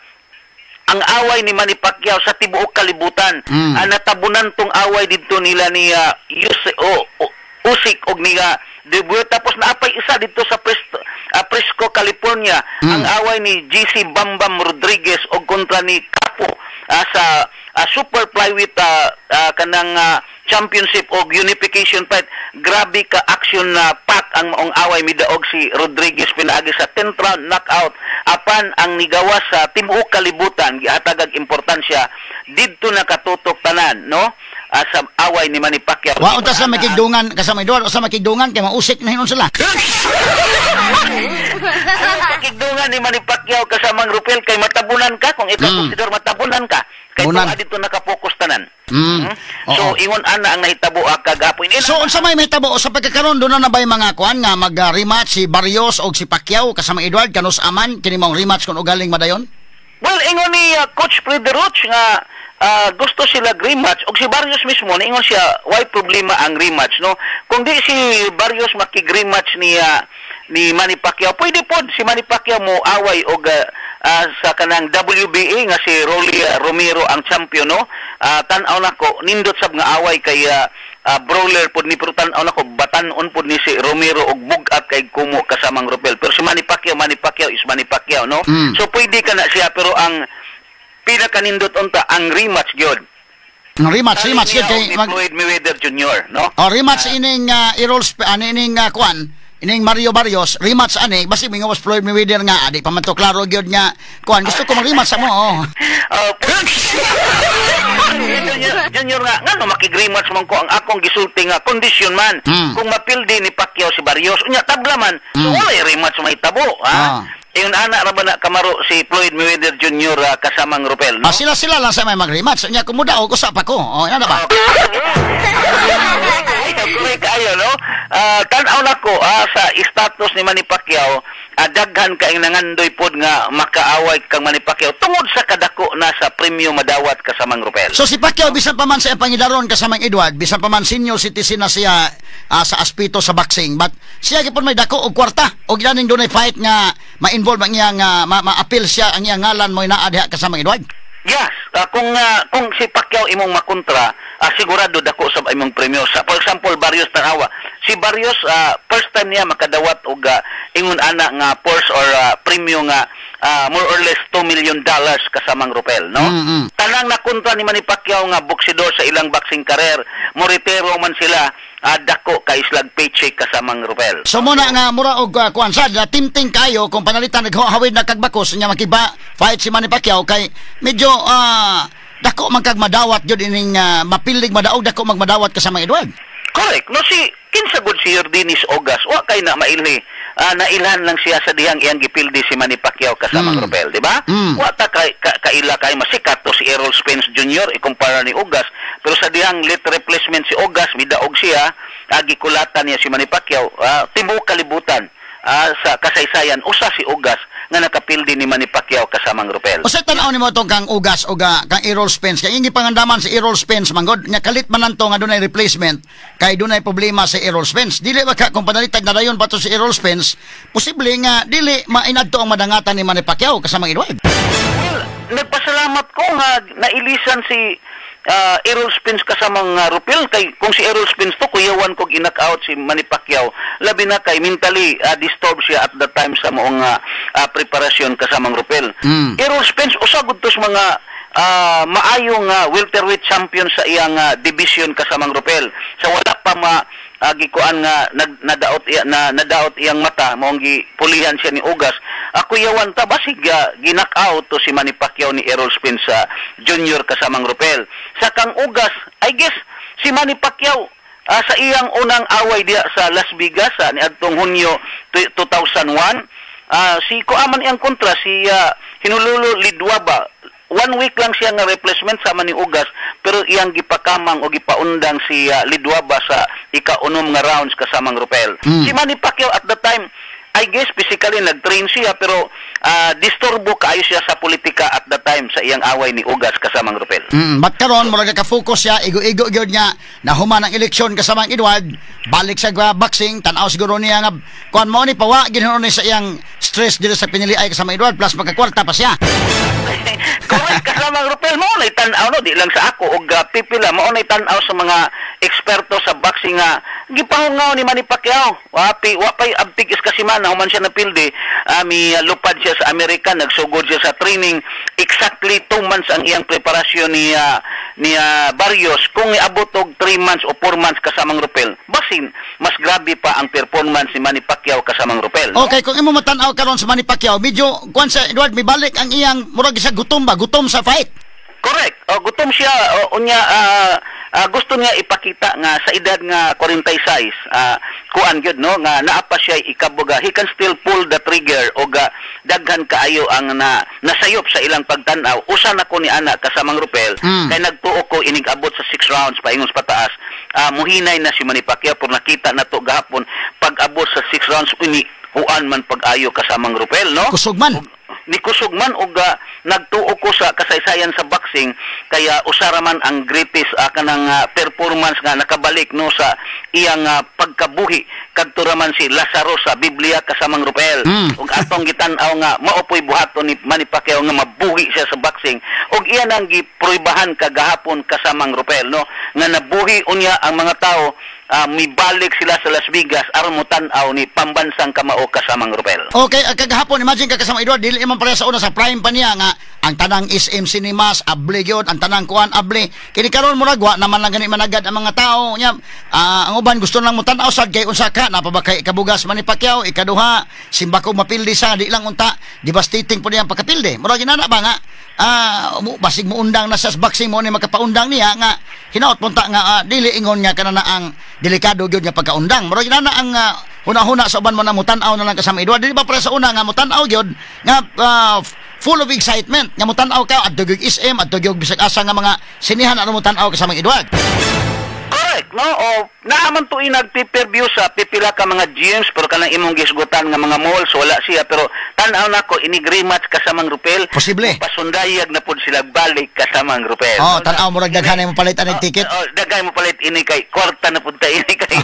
ang away ni Manny Pacquiao sa tibuok kalibutan. Natabunan tong away dito nila ni Usyk og ni Dubois. Tapos naapay isa dito sa Fresco, California, ang away ni GC Bambam Rodriguez og kontra ni Capo sa super flyweight kanang championship o unification fight. Grabe ka action na pack ang maong away midaog si Rodriguez pinaagi sa 10th round knockout. Apan ang nigawas sa tibuok kalibutan gihatag importansya didto nakatutok tanan, no, sa away ni Manny Pacquiao. Wa unta sa makigdungan kasama Eduardo, sa makigdungan kay mausik na hinon sila. Pakigdungan ni Manny Pacquiao kasamang Rupel kay matabunan ka kung ikaw konsider matabunan ka kay kung dito nakapokus tanan. So ingon ana ang nahitabo kagapon. So unsa may mahitabo sa pagkakaroon do na bay mga kuan nga mag-rematch si Barrios og si Pacquiao kasama Edward kanus aman kini mong rematch kun ugaling madayon? Well, ingon ni Coach Frederich nga gusto sila rematch og si Barrios mismo ingon siya why problema ang rematch, no? Kung di si Barrios makig-rematch ni Manny Pacquiao, pwede pod si Manny Pacquiao mo away og sa kanang WBA nga si Rolly Romero ang champion, no? Tan-aw nako nindot sab nga away kay brawler pod ni, pero tan-aw nako batan-on pod ni si Romero og bugat kay kumo kasamang Rupel. Pero si Manny Pacquiao is Manny Pacquiao, no? So pwede ka na siya, pero ang pinakanindot unta ang rematch gyud. Rematch gyud kay Floyd Mayweather Jr., no? Rematch ining Errol ining kuan ining Mario Barrios, rematch ani basi mingawas Floyd Mayweather nga adi pa man to klaro gyud nga kuan gusto ko mag-rematch sa mo. Junior nga ngano makig-rematch man ko ang akong gisulti nga kondisyon man kung mapildi ni Pacquiao si Barrios unya tabla man so wala rematch mahitabo, ha? Yung anak ra ba na kamaro si Floyd Mayweather Jr. Kasamang Rupel, no? Sila lang sa may mag-rematch unya kumuda og usap ako. Ano ba? Kayo, no? Tan-aw nako sa status ni Manny Pacquiao, daghan ka nangandoy pod nga makaaway kang Manny Pacquiao tungod sa kadako na sa premyo madawat kasamang Rupel. So si Pacquiao bisan pa man sa pangidaron kasamang Edward, bisan pa man senior citizen na siya sa aspito sa boxing, but siya gipon may dako og kwarta og ganing dunay fight nga ma-involve ang iyang ma-appeal siya ang iyang ngalan mo naa diha kasamang Edward. Yes, kung si Pacquiao imong makontra, sigurado dako sa imong premyo. Sa for example, Barrios tanawa. Si Barrios first time niya makadawat og ingon ana nga purse or premyo nga more or less $2 million kasamang Rupel, no? Tanang nakontra ni Manny Pacquiao nga boksidor sa ilang boxing career, moritero man sila, dako kay slag paycheck kasamang Rupel. So muna nga mura og kuan sad timting kayo kung panalitan naghawid na kagbakos nya makiba fight si Manny Pacquiao kay medyo dako man kag madawat jud ining mapilig madaog dako magmadawat kasama Edward. Correct. No, si kinsa gud si Yordinis Ogas wa kay na mailhi. Nailhan lang siya sa dihang iyang gipildi si Manny Pacquiao kasamang Rupel, di ba? Wa ta kaila kay masikat to si Errol Spence Jr. ikumpara ni Ogas, pero sa dihang late replacement si Ogas midaog siya, gikulatan niya si Manny Pacquiao, tibuok kalibutan sa kasaysayan usa si Ogas nga nakapildi ni Manny Pacquiao kasamang Rupel. Usa tan-aw nimo tong kang Ugas o kang Errol Spence kay ingi pangandaman si Errol Spence manggod nya kalit man nanto nga dunay replacement kay dunay problema si Errol Spence. Dili ba ka kung panalitag na dayon pa to si Errol Spence, posible nga dili mainadto ang madangatan ni Manny Pacquiao kasamang Edward. Well, nagpasalamat ko nga nailisan si Errol Spence kasamang Rupel kay kung si Errol Spence to kuyawan kog in-knock-out si Manny Pacquiao labi na kay mentally disturbed siya at the time sa moong preparasyon kasamang Rupel. Errol Spence usa gud tos mga maayong welterweight champion sa iyang division kasamang Rupel. Sa wala pa gikuan nga nadaot iyang mata moong gipulihan siya ni Ugas. Ako yawan ta basig ginak-out to si Manny Pacquiao ni Errol Spence sa junior kasamang Rupel. Sa kang Ugas, I guess si Manny Pacquiao sa iyang unang away diya sa Las Vegas ni adtong Hunyo 2001, si kuaman iyang kontra si Hinululo Lidwaba. 1 week lang siya nga replacement sama ni Ugas, pero iyang gipakamang o gipaundang si Lidwaba sa ika-unom nga rounds kasamang Rupel. Si Manny Pacquiao at the time, I guess physically nag-train siya, pero disturbo kaayo siya sa politika at the time sa iyang away ni Ugas kasamang Rupel. Ba't karon mura ka-focus siya, igo-igo gyud niya, nahuman ang eleksyon kasamang Edward, balik sa boxing, tanaw siguro niya nga, kuan mo ni pawa, ginoon ni sa iyang stress dito sa piniliay kasamang Edward, plus magkakwarta pa siya. Correct, kasamang Rupel, mo na itanaw, no? Di lang sa ako, o pipila, mo na itanaw sa mga eksperto sa boxing nga, gipahungaw ni Manny Pacquiao, wapay abtigis kasi man, nahuman siya na pilde, lupad siya sa Amerika, nagsugod siya sa training, exactly 2 months ang iyang preparasyon ni Barrios, kung iabot og 3 months o 4 months kasamang Rupel, basin, mas grabe pa ang performance ni Manny Pacquiao kasamang Rupel. No? Okay, kung imo matanaw karon sa Manny Pacquiao, medyo kuan sa Edward, may balik ang iyang murag sa gutom ba, gutom sa fight. Correct. Gutom siya, gusto niya ipakita nga sa edad nga 46, kuan gyud no nga naa pa siya ikabuga, he can still pull the trigger o daghan kaayo ang nasayop sa ilang pagtan-aw. Usa na ko ni ana kasamang Rupel, kay nagtuo ko inig-abot sa 6 rounds paingon sa pataas. Muhinay na si Manny Pacquiao, pero nakita na to gahapon pag-abot sa 6 rounds uan man pag-ayo kasamang Rupel, no? Kusog man. Ni kusog man og nagtuo ko sa kasaysayan sa boxing, kaya usara man ang greatest kanang performance nga nakabalik no sa iyang pagkabuhi kadto raman si Lazaro sa Biblia kasamang Rupel. Ug atong gitan-aw nga maopoy buhaton ni Manny Pacquiao nga mabuhi siya sa boxing, ug iyan ang gipruibahan kagahapon kasamang Rupel no nga nabuhi unya ang mga tao. Mibalik sila sa Las Vegas aron mo tan-aw ni pambansang kamao kasamang Rupel. Okay, kagahapon imagine ka kasama Edward, dili man pareha sa una sa prime pa niya nga ang tanang SM Cinemas abli gyud, ang tanang kuan abli. Kini karon murag wa naman lang gani managad ang mga tao nya. Ang uban gusto lang mo tan-aw sad kay unsa ka napabakay kabugas Manny Pacquiao, ikaduha simba ko mapildi sa di lang unta devastating po niyang pagkapildi. Murag ginana ba nga basig mo undang na sa boxing mo ni makapaundang niya nga hinaot punta nga dili ingon nga kanana ang delikado gyud nga pagkaundang. Murag ginana ang huna-huna sa uban mo na mutan-aw na lang kasama Edward. Dili ba para sa una nga mutan-aw gyud nga full of excitement nga mutan-aw ka at dugyog SM at dugyog bisag asa nga mga sinihan ano mutan-aw kasama Edward. Correct, no? O naaman to nagpi-per-view sa pipila ka mga gyms pero kanang imong gisgutan nga mga malls wala siya, pero tan-aw nako inig rematch kasamang Rupel. Posible. Pasundayag na pud sila balik kasamang Rupel. Tan-aw murag daghan mo palit ang ticket. Daghan mo palit ini kay kwarta na pud ta ini kay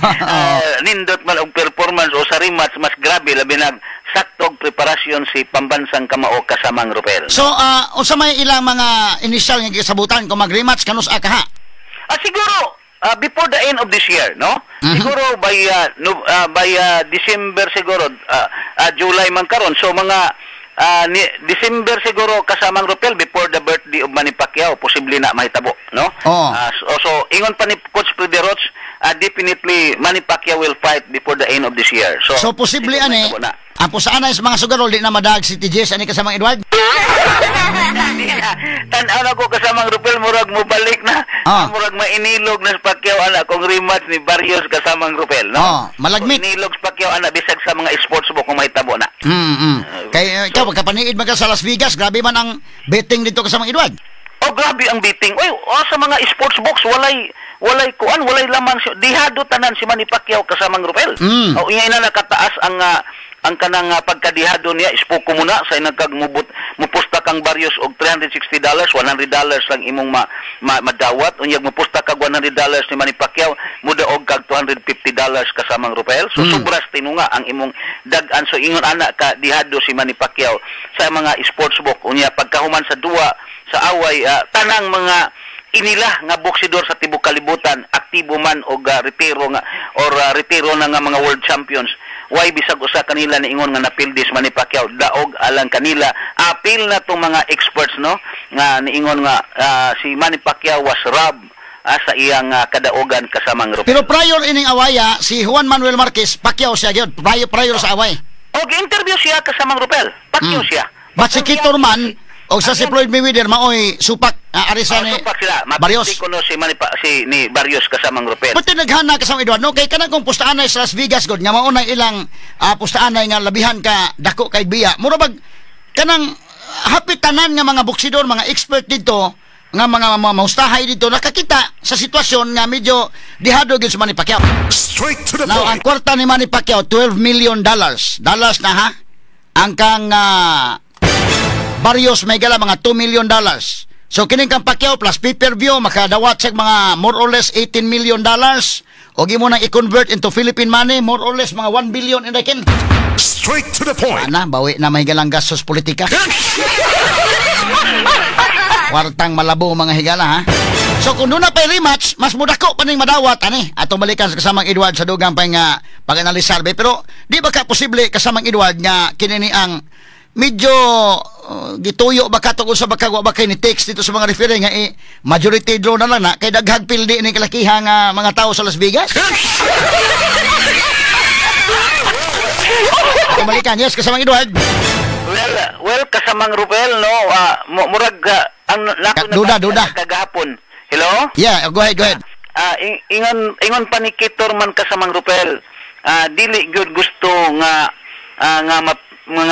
nindot man og performance o sa rematch mas grabe labi na saktog preparasyon si pambansang kamao kasamang Rupel. So unsa may ilang mga initial nga gisabutan kung mag-rematch kanus ka ha? Siguro before the end of this year, no? Siguro by December siguro, July man karon. So mga December siguro kasamang Rupel before the birthday of Manny Pacquiao, posible na mahitabo, no? So ingon pa ni Coach Freddy Roach, definitely Manny Pacquiao will fight before the end of this year. So posible ani. Ang pusaan ay sa mga sugarol di na madag si TJS ani kasamang Edward. Tan-aw na ko kasamang Rupel murag mo balik na. Murag mainilog na sa Pacquiao ana kung rematch ni Barrios kasamang Rupel, no? Malagmit. Inilog sa Pacquiao ana bisag sa mga sports book kung mahitabo na. Kay ikaw kapaniid man ka sa Las Vegas, grabe man ang betting dito kasamang Edward. Grabe ang betting. Sa mga sports books walay laman dihado tanan si Manny Pacquiao kasamang Rupel. Unya ina nakataas ang kanang pagkadihado niya ispoko muna sa mupusta kang Barrios og $360, $100 lang imong madawat. Unya mupusta kag $100 ni Manny Pacquiao, mudaog kag $250 kasamang Rupel. So sobras tinunga ang imong dag-an. So ingon ana ka dihado si Manny Pacquiao sa mga sports book. Unya pagkahuman sa duwa sa away tanang mga inila nga boksidor sa tibok kalibutan aktibo man og retiro na nga mga world champions, why bisag usa kanila ni ingon nga napildis Manny Pacquiao, daog alang kanila. Apil na tong mga experts, no, nga niingon nga si Manny Pacquiao was robbed sa iyang kadaugan kasamang Ropel. Pero prior ining awaya, si Juan Manuel Marquez, Pacquiao siya gyud. Prior sa away. Og interview siya kasamang Ropel. Pacquiao siya. But si Kitorman, o sa si Floyd Mayweather, maoy supak, arisa ni supak sila. Barrios. Mapili ko no ni Barrios kasamang Ropel. Pati naghana kasamang Edward, no? Kay kanang kung pustaanay sa Las Vegas, God, nga maunay ilang pustaanay nga labihan ka, dako kay biya. Murabag, kanang hapit tanan nga mga boksidor, mga expert dito, nga mga maustahay dito, nakakita sa sitwasyon nga medyo dihado gyud sa Manny Pacquiao. Straight to the Now, ang point. kwarta ni Manny Pacquiao, $12 million. Dollars na ha? Ang kang Barrios may gala mga $2 million. So, kining kang Pacquiao plus pay-per-view, makadawat sa mga more or less $18 million. O mo nang i-convert into Philippine money, more or less mga 1 billion in reckon. Straight to the point. Ana, bawi na may galang gastos politika. Kwartang malabo mga higala ha. So kung doon na pa'y rematch, mas mudako pa ning madawat ani. Atong balikan sa kasamang Edward sa dugang pa nga pag-analisar be. Pero di ba ka posible kasamang Edward nga kinini ang medyo gituyo ba katong usa ba kagwa ba kay ni text dito sa mga referee nga majority draw na lang na kay daghang pildi ni kalakihan nga mga tao sa Las Vegas. Balikan, yes, kasamang Edward. Well, kasamang Ropel, no, murag, ang Duda. kagahapon. Hello? Yeah, go ahead. Ingon pa ni Kitorman kasamang Ropel, dili gyud gusto nga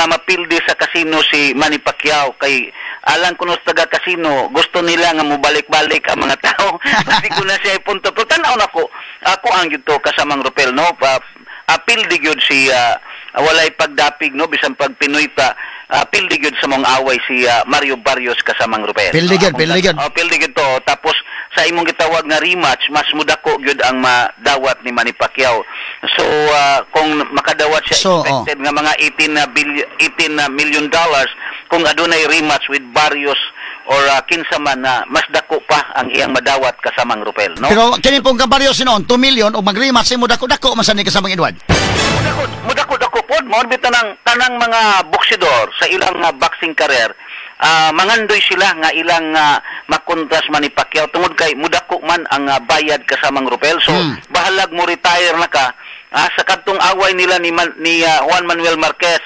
mapildi sa kasino si Manny Pacquiao kay alang kuno sa taga kasino gusto nila nga mobalik-balik ang mga tao. Kasi ko na siya punto. Pero tanaw na ako ang gyud to kasamang Ropel, no, pildi gyud si walay pagdapig, no, bisan pag Pinoy pa, pildi gyud sa mong away si Mario Barrios kasamang Ropel. Pildi gyud. Pildi gyud to. Tapos sa imong gitawag nga rematch, mas mudako gyud ang madawat ni Manny Pacquiao. So kung makadawat siya expected nga mga $18 million kung adunay rematch with Barrios or kinsa man na mas dako pa ang iyang madawat kasamang Ropel, no? Pero kini pong kabaryo sinon 2 million o mag-rematch mo dako-dako man sa ni kasamang Edward. Mudako pod mo tanang mga boksidor sa ilang boxing career. Mangandoy sila nga ilang makontras Manny Pacquiao tungod kay mudako man ang bayad kasamang Ropel. So bahalag mo retire na ka sa kadtong away nila ni Juan Manuel Marquez.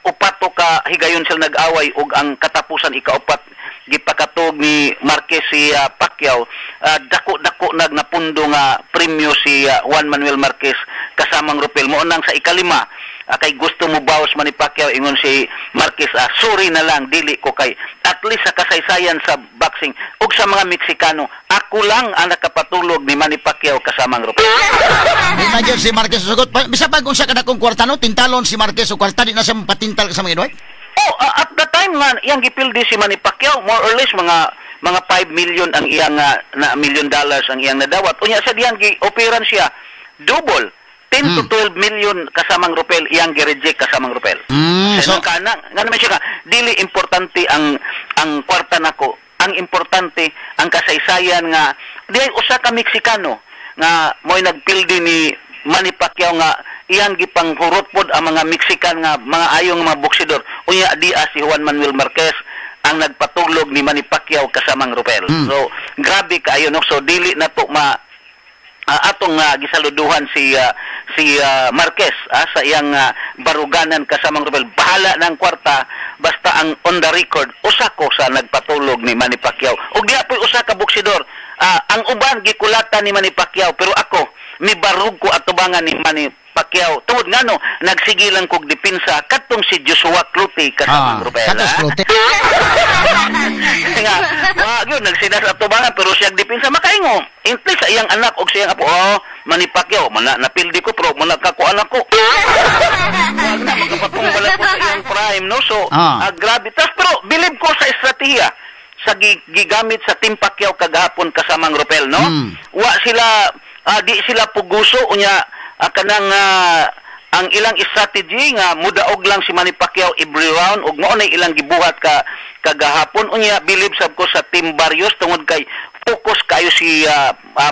Upato ka higayon sila nag-away ug ang katapusan ikaupat gipakatog ni Marquez si Pacquiao, dako-dako napundo nga premyo si Juan Manuel Marquez kasamang Ropel mo nang sa ikalima kay gusto mo bawas man ni Pacquiao ingon si Marquez, sorry na lang dili ko kay at least sa kasaysayan sa boxing ug sa mga Meksikano ako lang ang nakapatulog ni Manny Pacquiao kasamang Ropel. Imagine si Marquez sugot bisa pag unsa kada kong kwarta no tintalon si Marquez o kwarta di na siya patintal kasamang Edward. At the time nga iyang gipildi si Manny Pacquiao more or less mga 5 million ang iyang $1 million ang iyang nadawat. Unya sa diyan gi-operan siya double 10 to 12 million kasamang Ropel iyang gi-reject kasamang Ropel. So kana nga naman siya dili importante ang kwarta nako. Ang importante ang kasaysayan nga diay usa ka Meksikano nga mo'y nagpildi ni Manny Pacquiao nga iyang gipanghurot pod ang mga Mexican nga mga ayong mga boksidor. Unya dia si Juan Manuel Marquez ang nagpatulog ni Manny Pacquiao kasamang Ropel. So grabe kaayo no. So dili na to atong gisaluduhan si Marquez sa iyang baruganan kasamang Ropel. Bahala ng kwarta basta ang on the record usa ko sa nagpatulog ni Manny Pacquiao. Ug diha po'y usa ka boksidor. Ang uban gikulatan ni Manny Pacquiao pero ako mibarug ko atubangan ni Manny Pacquiao. Tungod nga no, nagsigilan kog depensa katong si Joshua Cloutey kasamang Ropel. Nga, yun, nagsinas atubangan pero siya depensa makaingo. Intli sa iyang anak o sa iyang apo, Manny Pacquiao, napildi ko pero manakakuan ako. Magkapatumbala ko sa iyang prime, no? So, grabe. Pero believe ko sa estratehiya sa gigamit sa Team Pacquiao kagahapon kasamang Ropel, no? Wa sila di sila puguso unya kanang ang ilang strategy nga mudaog lang si Manny Pacquiao every round ug mao na ilang gibuhat kagahapon unya believe sab ko sa Team Barrios tungod kay nag-focus kayo si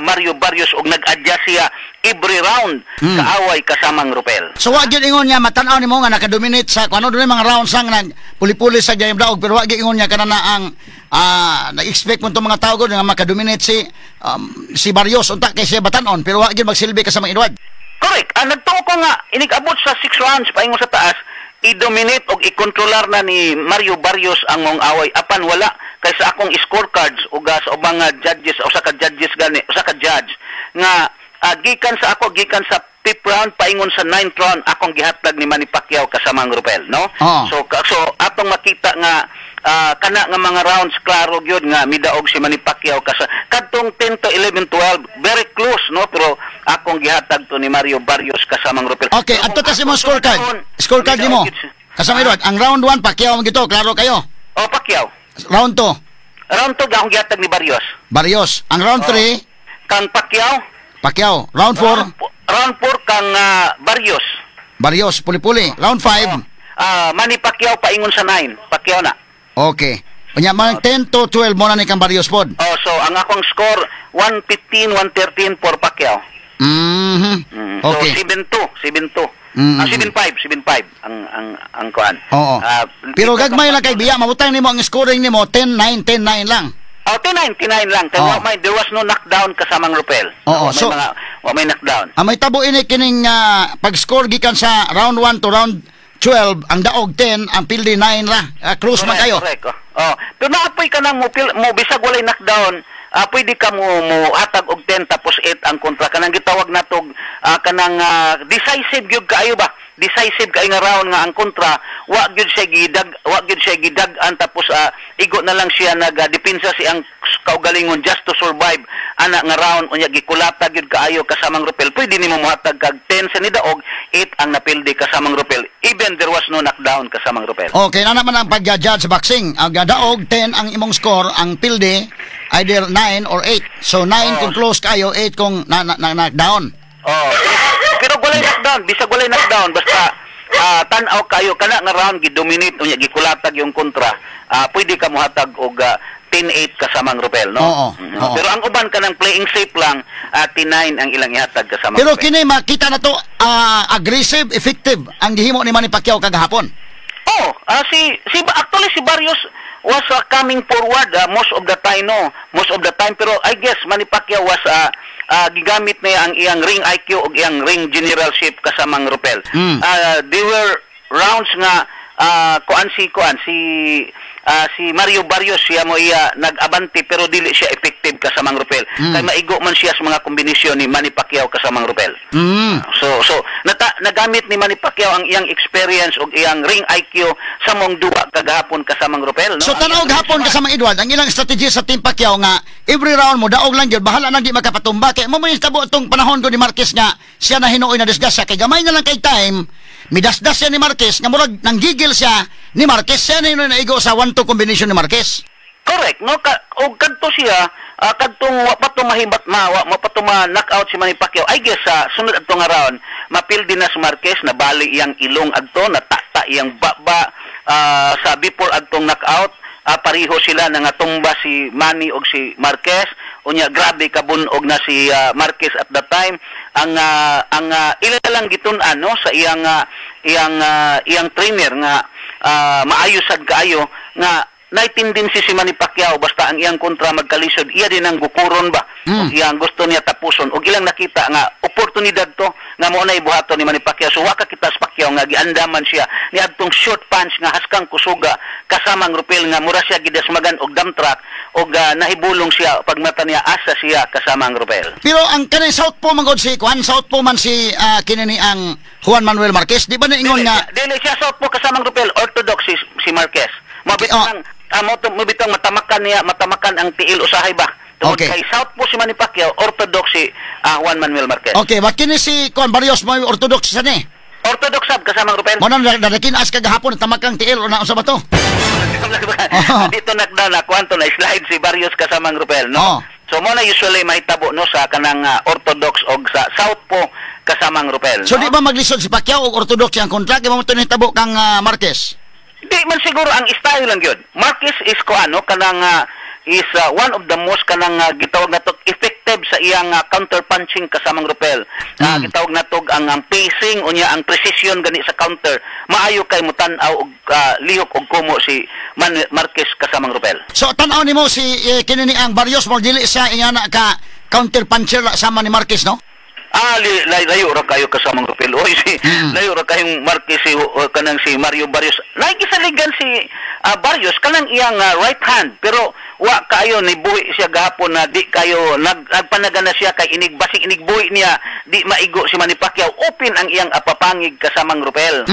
Mario Barrios og nag-adjust siya every round kaaway kasamang Rupel. So wa gyud ingon niya matanaw nimo nga nakadominate sa kuno dunay mga rounds sang nagpuli-puli sa game daog pero wa gyud ingon niya kanana ang na-expect mo itong mga tao nga makadominate si Barrios unta kay siya batanon pero wa gyud magsilbi kasamang Edward. Correct. Nagtuo ko nga inig-abot sa 6 rounds paingon sa taas i-dominate o i-controller na ni Mario Barrios ang mong away apan wala kaysa akong scorecards o sa mga judges o sa judge nga gikan sa 5th round paingon sa 9th round akong gihatag ni Manny Pacquiao kasamang Rupel, no? So atong makita nga kana nga mga rounds klaro gyud nga midaog si Manny Pacquiao kadtong 10 to 11 12 very close, no? Pero akong gihatag to ni Mario Barrios kasamang Rupel. Okay, so, adto ta si mo scorecard nimo kasama Edward ang round 1 Pacquiao man gito klaro kayo. Pacquiao. Round 2 akong gihatag ni Barrios. Ang round 3 kang Pacquiao. Round 4 round 4 kang Barrios puli-puli. Round 5 Manny Pacquiao paingon sa 9 Pacquiao na. Okay. Unya man 10 to 12 mo na ni kang Barrios pod. So ang akong score 115 113 for Pacquiao. Okay. So 7-2. 7-5 ang kuan. Oo. Pero gagmay lang kay biya mabutang nimo ang scoring nimo 10-9 lang. 10-9 lang. There was no knockdown kasamang Rupel. So may knockdown. May tabo ini kining pag-score gikan sa round 1 to round 12 ang daog 10 ang pildi 9 ra. Close man kayo. Correct. Pero naapoy ka nang mo bisag walay knockdown. Pwede ka mo hatag og 10 tapos 8 ang kontra kanang gitawag natog kanang decisive gyud kaayo ba? Decisive kay nga round nga ang kontra wa gyud siya gidag-an tapos igo na lang siya nagdepensa siyang kaugalingon just to survive ana nga round unya gikulata gyud kaayo kasamang Rupel. Pwede nimo mohatag kag 10 sa nidaog 8 ang napildi kasamang Rupel. Even there was no knockdown kasamang Rupel. Okay, na naman ang pag-judge sa boxing. Ang daog 10 ang imong score, ang pildi either 9 or 8. So 9 kung close kayo, 8 kung knockdown. Pero walay knockdown, bisag walay knockdown basta tan-aw kayo kana nga round gidominate unya gikulatag yung kontra. Pwede ka mohatag og 10-8 kasamang Rupel, no? Oo. Pero ang uban kanang playing safe lang 10-9 ang ilang ihatag kasamang Pero Rupel. kini makita na to aggressive, effective ang gihimo ni Manny Pacquiao kagahapon. Actually si Barrios was coming forward most of the time pero I guess Manny Pacquiao was gigamit niya ang iyang ring IQ o iyang ring generalship kasamang Rupel. They were rounds nga si Mario Barrios siya mo nag-abante pero dili siya effective kasamang Rupel. Kay maigo man siya sa mga kombinasyon ni Manny Pacquiao kasamang Rupel. So nagamit ni Manny Pacquiao ang iyang experience ug iyang ring IQ sa mong duwa kagahapon kasamang Rupel, no? So tanaw gahapon kasamang Edward ang ilang strategy sa Team Pacquiao nga every round mo daog lang gyud bahala nang di makapatumba kay mo man tabo tong panahon ko ni Marquez nga siya na hinuoy na disgusya kay gamay na lang kay time midasdas siya ni Marquez nga murag nanggigil siya ni Marquez siya na naigo sa 1-2 combination ni Marquez. Correct, no? Og kadto siya kadtong wa pa to mahimbat wa pa to ma-knockout si Manny Pacquiao. I guess sunod adto nga round mapildi na si Marquez na bali iyang ilong adto natata iyang baba sa before adtong knockout pareho sila nga tumba si Manny og si Marquez unya grabe kabunog na si Marquez at that time ang ilalang gitun-an no sa iyang trainer nga maayo sad kaayo nga naitindensi si Manny Pacquiao basta ang iyang kontra magkalisod iya din ang gukuron ba iyang gusto niya tapuson og ilang nakita nga oportunidad to nga mo na ibuhaton ni Manny Pacquiao so wa ka kita sa Pacquiao nga giandaman siya ni adtong short punch nga haskang kusuga kasamang Rupel nga mura siya gidasmagan og dump truck og nahibulong siya pagmata niya asa siya kasamang Rupel. Pero ang kanay southpaw man gud si southpaw man si kinini ang Juan Manuel Marquez di ba na ingon nga dili siya southpaw kasamang Rupel orthodox si Marquez mabitang matamakan ang tiil usahay ba. Okay. Kay southpaw si Manny Pacquiao, orthodox si Juan Manuel Marquez. Okay, bakini si Juan Barrios mo orthodox sa ni? Orthodox sab kasamang Rupel. Mo nang dadakin as kagahapon tamakang tiil o na usa ba to? Dito nakda na kwanto na slide si Barrios kasamang Rupel, no? So mo na usually mahitabo no sa kanang orthodox og sa southpaw kasamang Rupel. So di ba maglisod si Pacquiao og orthodox ang kontra kay mo to nahitabo kang Marquez? Di man siguro ang style lang yun. Marquez is kanang is one of the most kanang gitawag nato effective sa iyang counter punching kasamang Rupel. Gitawag nato ang pacing unya ang precision gani sa counter maayo kay mutan-aw og lihok og kumo si Marquez kasamang Rupel. So tan-aw nimo si kinini ang Barrios mo dili siya ingana ka counter puncher sama ni Marquez, no? Layo ra kayo kasamang Rupel. Oy, layo ra kayong Marquez kanang si Mario Barrios. Nagisaligan si Barrios kanang iyang right hand pero wa kayo ni buhi siya gahapon na di kayo nagpanagana siya kay basig inigbuhi niya di maigo si Manny Pacquiao. Open ang iyang apapangig kasamang Rupel.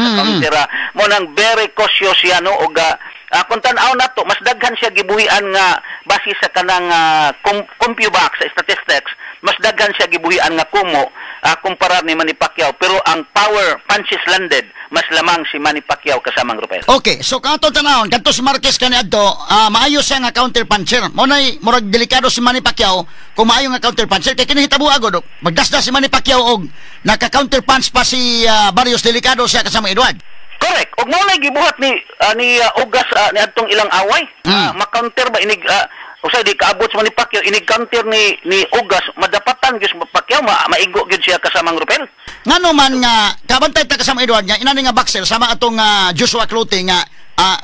Mo nang very cautious siya no og kung tan-aw nato mas daghan siya gibuhian nga base sa kanang CompuBox sa statistics mas daghan siya gibuhian nga kumo kumpara ni Manny Pacquiao pero ang power punches landed mas lamang si Manny Pacquiao kasamang Rupel. Okay, so kato tanawon kadto si Marquez kaniadto maayo siya nga counter puncher. Mo nay murag delikado si Manny Pacquiao kung maayo nga counter puncher kay kini hitabo agod magdasdas si Manny Pacquiao og naka counter punch pa si Barrios, delikado siya kasama Edward. Correct. Og mo nay gibuhat ni Ugas ni adtong ilang away. Ma-counter ba inig usay di kaabot sa Manny Pacquiao inig counter ni Ugas madapatan gyud Pacquiao maigo gyud siya kasamang Rupel. Ngano man nga kabantay ta kasama Edward nga inani nga boxer sama atong Joshua Clothing nga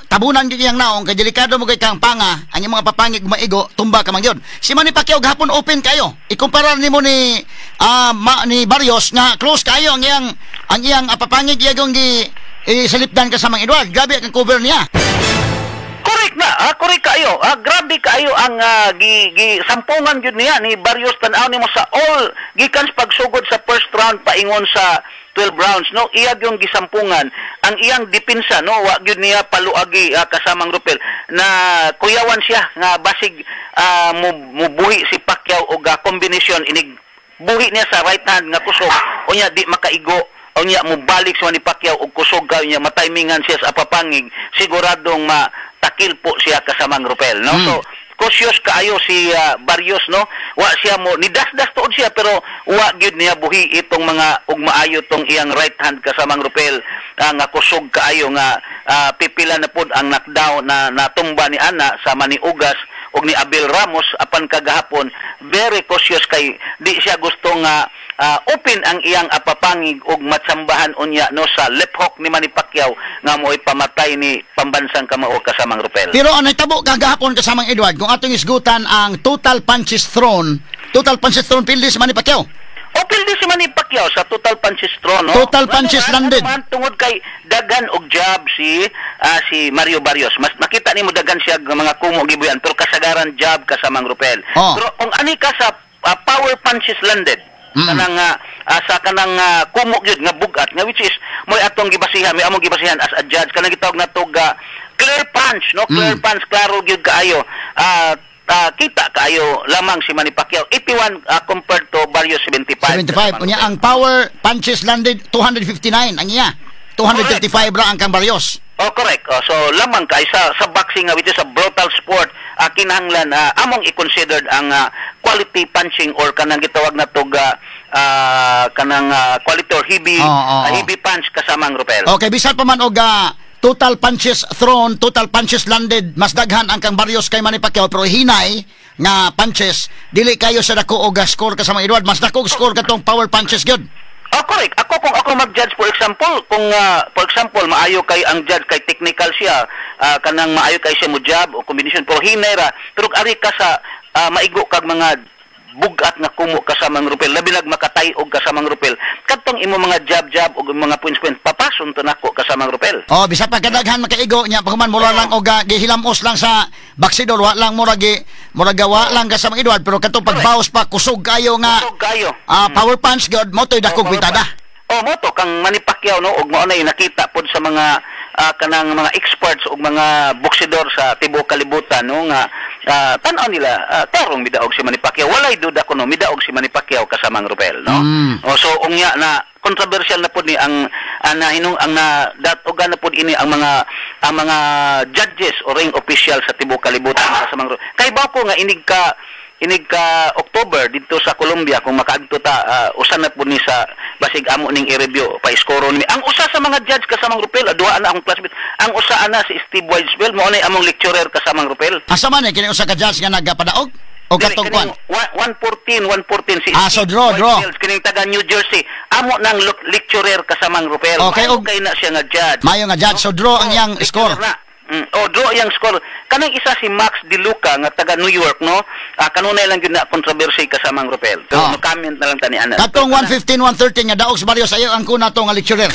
tabunan gyud iyang naong kay delikado mo kay kang panga ang mga papangig maigo tumba ka man gyud. Si Manny Pacquiao gahapon open kayo. Ikumpara nimo ni ni Barrios nga close kayo ang iyang papangig iyang salipdan kasamang Edward. Grabe ang cover niya. Correct na. Correct kayo. Grabe kayo ang sampungan yun niya ni Barrios. Tanaw nimo sa all gikan pagsugod sa first round paingon sa 12 rounds no iyag yung gisampungan ang iyang depensa no wa gyud niya paluagi kasamang Rupel na kuyawan siya nga basig mubuhi si Pacquiao og combination inig buhi niya sa right hand nga kusog unya di makaigo unya mo balik sa Manny Pacquiao og kusog ka unya matimingan siya sa papangig siguradong matakil po siya kasamang Rupel no so cautious kaayo si Barrios no wa siya mo nidasdas tuod siya pero wa gyud niya buhi itong mga ug maayo tong iyang right hand kasamang Rupel nga kusog kaayo nga pipila na pud ang knockdown na natumba ni ana sa Manny Ugas ug ni Abel Ramos apan kagahapon very cautious kay di siya gusto nga open ang iyang apapangig ug matsambahan unya no sa left hook ni Manny Pacquiao nga mo'y pamatay ni pambansang kamao kasamang Rupel. Pero ang nagtabo kagahapon kasamang Edward kung atong isgutan ang total punches thrown pildi si Manny Pacquiao. O pildi si Manny Pacquiao sa total punches thrown no. Total punches landed. Tungod kay dagan og jab si Mario Barrios. Mas makita nimo dagan siya mga kumo gibuyan pero kasagaran jab kasamang Rupel. Pero kung ani ka sa power punches landed kanang sa kanang kumo gyud nga bugat nga which is moy atong gibasihan may among gibasihan as a judge kanang gitawag na tog clear punch no clear punch klaro gyud kaayo kita kaayo lamang si Manny Pacquiao 81 compared to Barrios 75 unya ang power punches landed 259 ang iya 235 ra ang kang Barrios. Correct. So lamang kay sa boxing which is a brutal sport kinahanglan among i-considered ang quality punching or kanang gitawag na tog kanang quality or heavy punch kasamang Rupel. Okay, bisan pa man og total punches thrown, total punches landed, mas daghan ang kang Barrios kay Manny Pacquiao pero hinay nga punches dili kayo sa dako og score kasama Edward, mas dako score katong power punches gyud. Correct. Kung ako mag-judge for example, kung for example maayo kay ang judge kay technical siya, kanang maayo kay siya mo jab o combination pero hinay ra, pero ari ka sa maigo kag mga bugat nga kumo kasamang Rupel labi nag makatay og kasamang Rupel kadtong imo mga jab og mga points papason to nako kasamang Rupel. Bisa pa kadaghan makaigo nya pagman mura lang og gihilamos lang sa baksidor wa lang mura gawa lang kasamang Edward pero kadtong pagbawas pa kusog kayo nga power punch god mo toy dakog bitada. Moto kang Manny Pacquiao no og mao na nakita pod sa mga kanang mga experts ug mga boksidor sa tibuok kalibutan no nga tan-aw nila tarong midaog si Manny Pacquiao walay duda kuno midaog si Manny Pacquiao kasamang Rupel no. So unya na controversial na pod ni ang datugan na pod ini ang mga judges o ring official sa tibuok kalibutan kasamang Rupel kay ba ko nga inig ka inig ka October dito sa Colombia kung makaadto ta usa na pud ni sa basig amo ning i-review pa iskoro ni ang usa sa mga judge kasamang Rupel duha na akong classmate ang usa ana si Steve Weisfeld mo ni among lecturer kasamang Rupel Asa man kini usa ka judge nga nagapadaog o katong kwan 114 si so Steve draw Weisfeld kining taga New Jersey amo nang lecturer kasamang Rupel okay, kay na siya nga judge mayo nga judge so draw ang iyang score draw yang score. Kanang isa si Max De Luca nga taga New York, no? Kanunay lang gyud na controversy kasamang Rupel. Pero no comment na lang tani ana. Katong 115 113 nga daog sa Barrios ayo ang kuna to nga lecturer.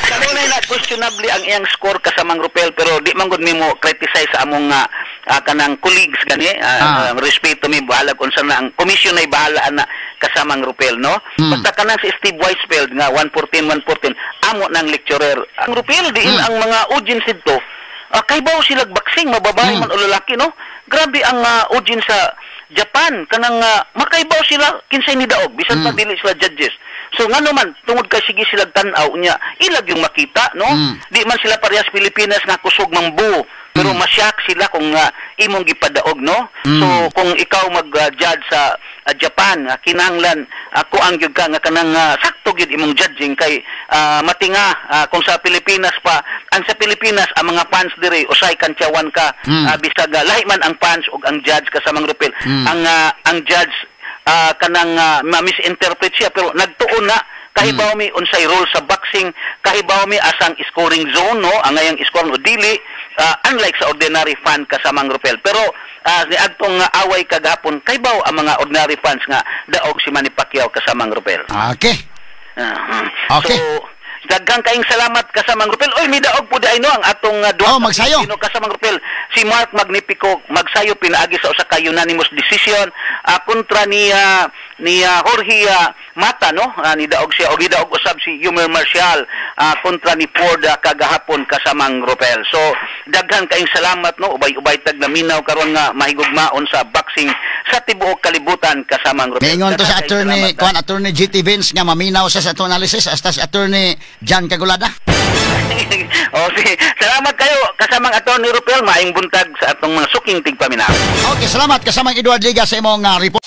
Kanunay na questionably ang iyang score kasamang Rupel pero di man gud nimo criticize sa among kanang colleagues gani respeto mi bahala kun sa ang commission ay bahala na kasamang Rupel, no? Basta kanang si Steve Weisfeld nga 114 amo ng lecturer. Ang Rupel diin ang mga audience dito kay bawo sila boxing mababae man o lalaki, no? Grabe ang audience sa Japan kanang makaibaw sila kinsay ni daog bisan pa dili sila judges. So ngano man tungod kay sige sila tan-aw nya ilag yung makita, no? Di man sila parehas Pilipinas nga kusog mangbu pero masyak sila kung imong gipadaog, no? So kung ikaw mag-judge sa Japan kinahanglan ako ang gyud ka nga kanang sakto gyud imong judging kay matinga kung sa Pilipinas pa ang sa Pilipinas ang mga fans dire usay kantyawan ka bisag lahi man ang fans ug ang judge kasamang Rupel ang judge kanang ma-misinterpret siya pero nagtuon na kahibaw mi unsay rule sa boxing kahibaw mi asang scoring zone, no? Ang ngayang score no dili unlike sa ordinary fan kasamang Rupel pero ni adtong away kagapon kahibaw ang mga ordinary fans nga daog si Manny Pacquiao kasamang Rupel. Okay. Okay. So daghang kaayong salamat kasamang Rupel. Oy, midaog po ay no ang atong duha magsayo. Kasamang Rupel. Si Mark Magnifico magsayo pinaagi sa usa ka unanimous decision kontra ni Jorge Mata, no? Ni daog siya og gidaog usab si Yumer Marcial kontra ni Ford kagahapon kasamang Rupel. So daghang kaayong salamat, no? Ubay-ubay tag naminaw karon nga mahigugmaon sa boxing sa tibuok kalibutan kasamang Rupel. Mingon to sa attorney GT Vince nga maminaw sa ato analysis hasta si attorney Jan Cagulada. Okay, salamat kayo kasamang attorney Rupel maayong buntag sa atong mga suking tigpaminaw. Okay, salamat kasamang Edward Liga sa imong report.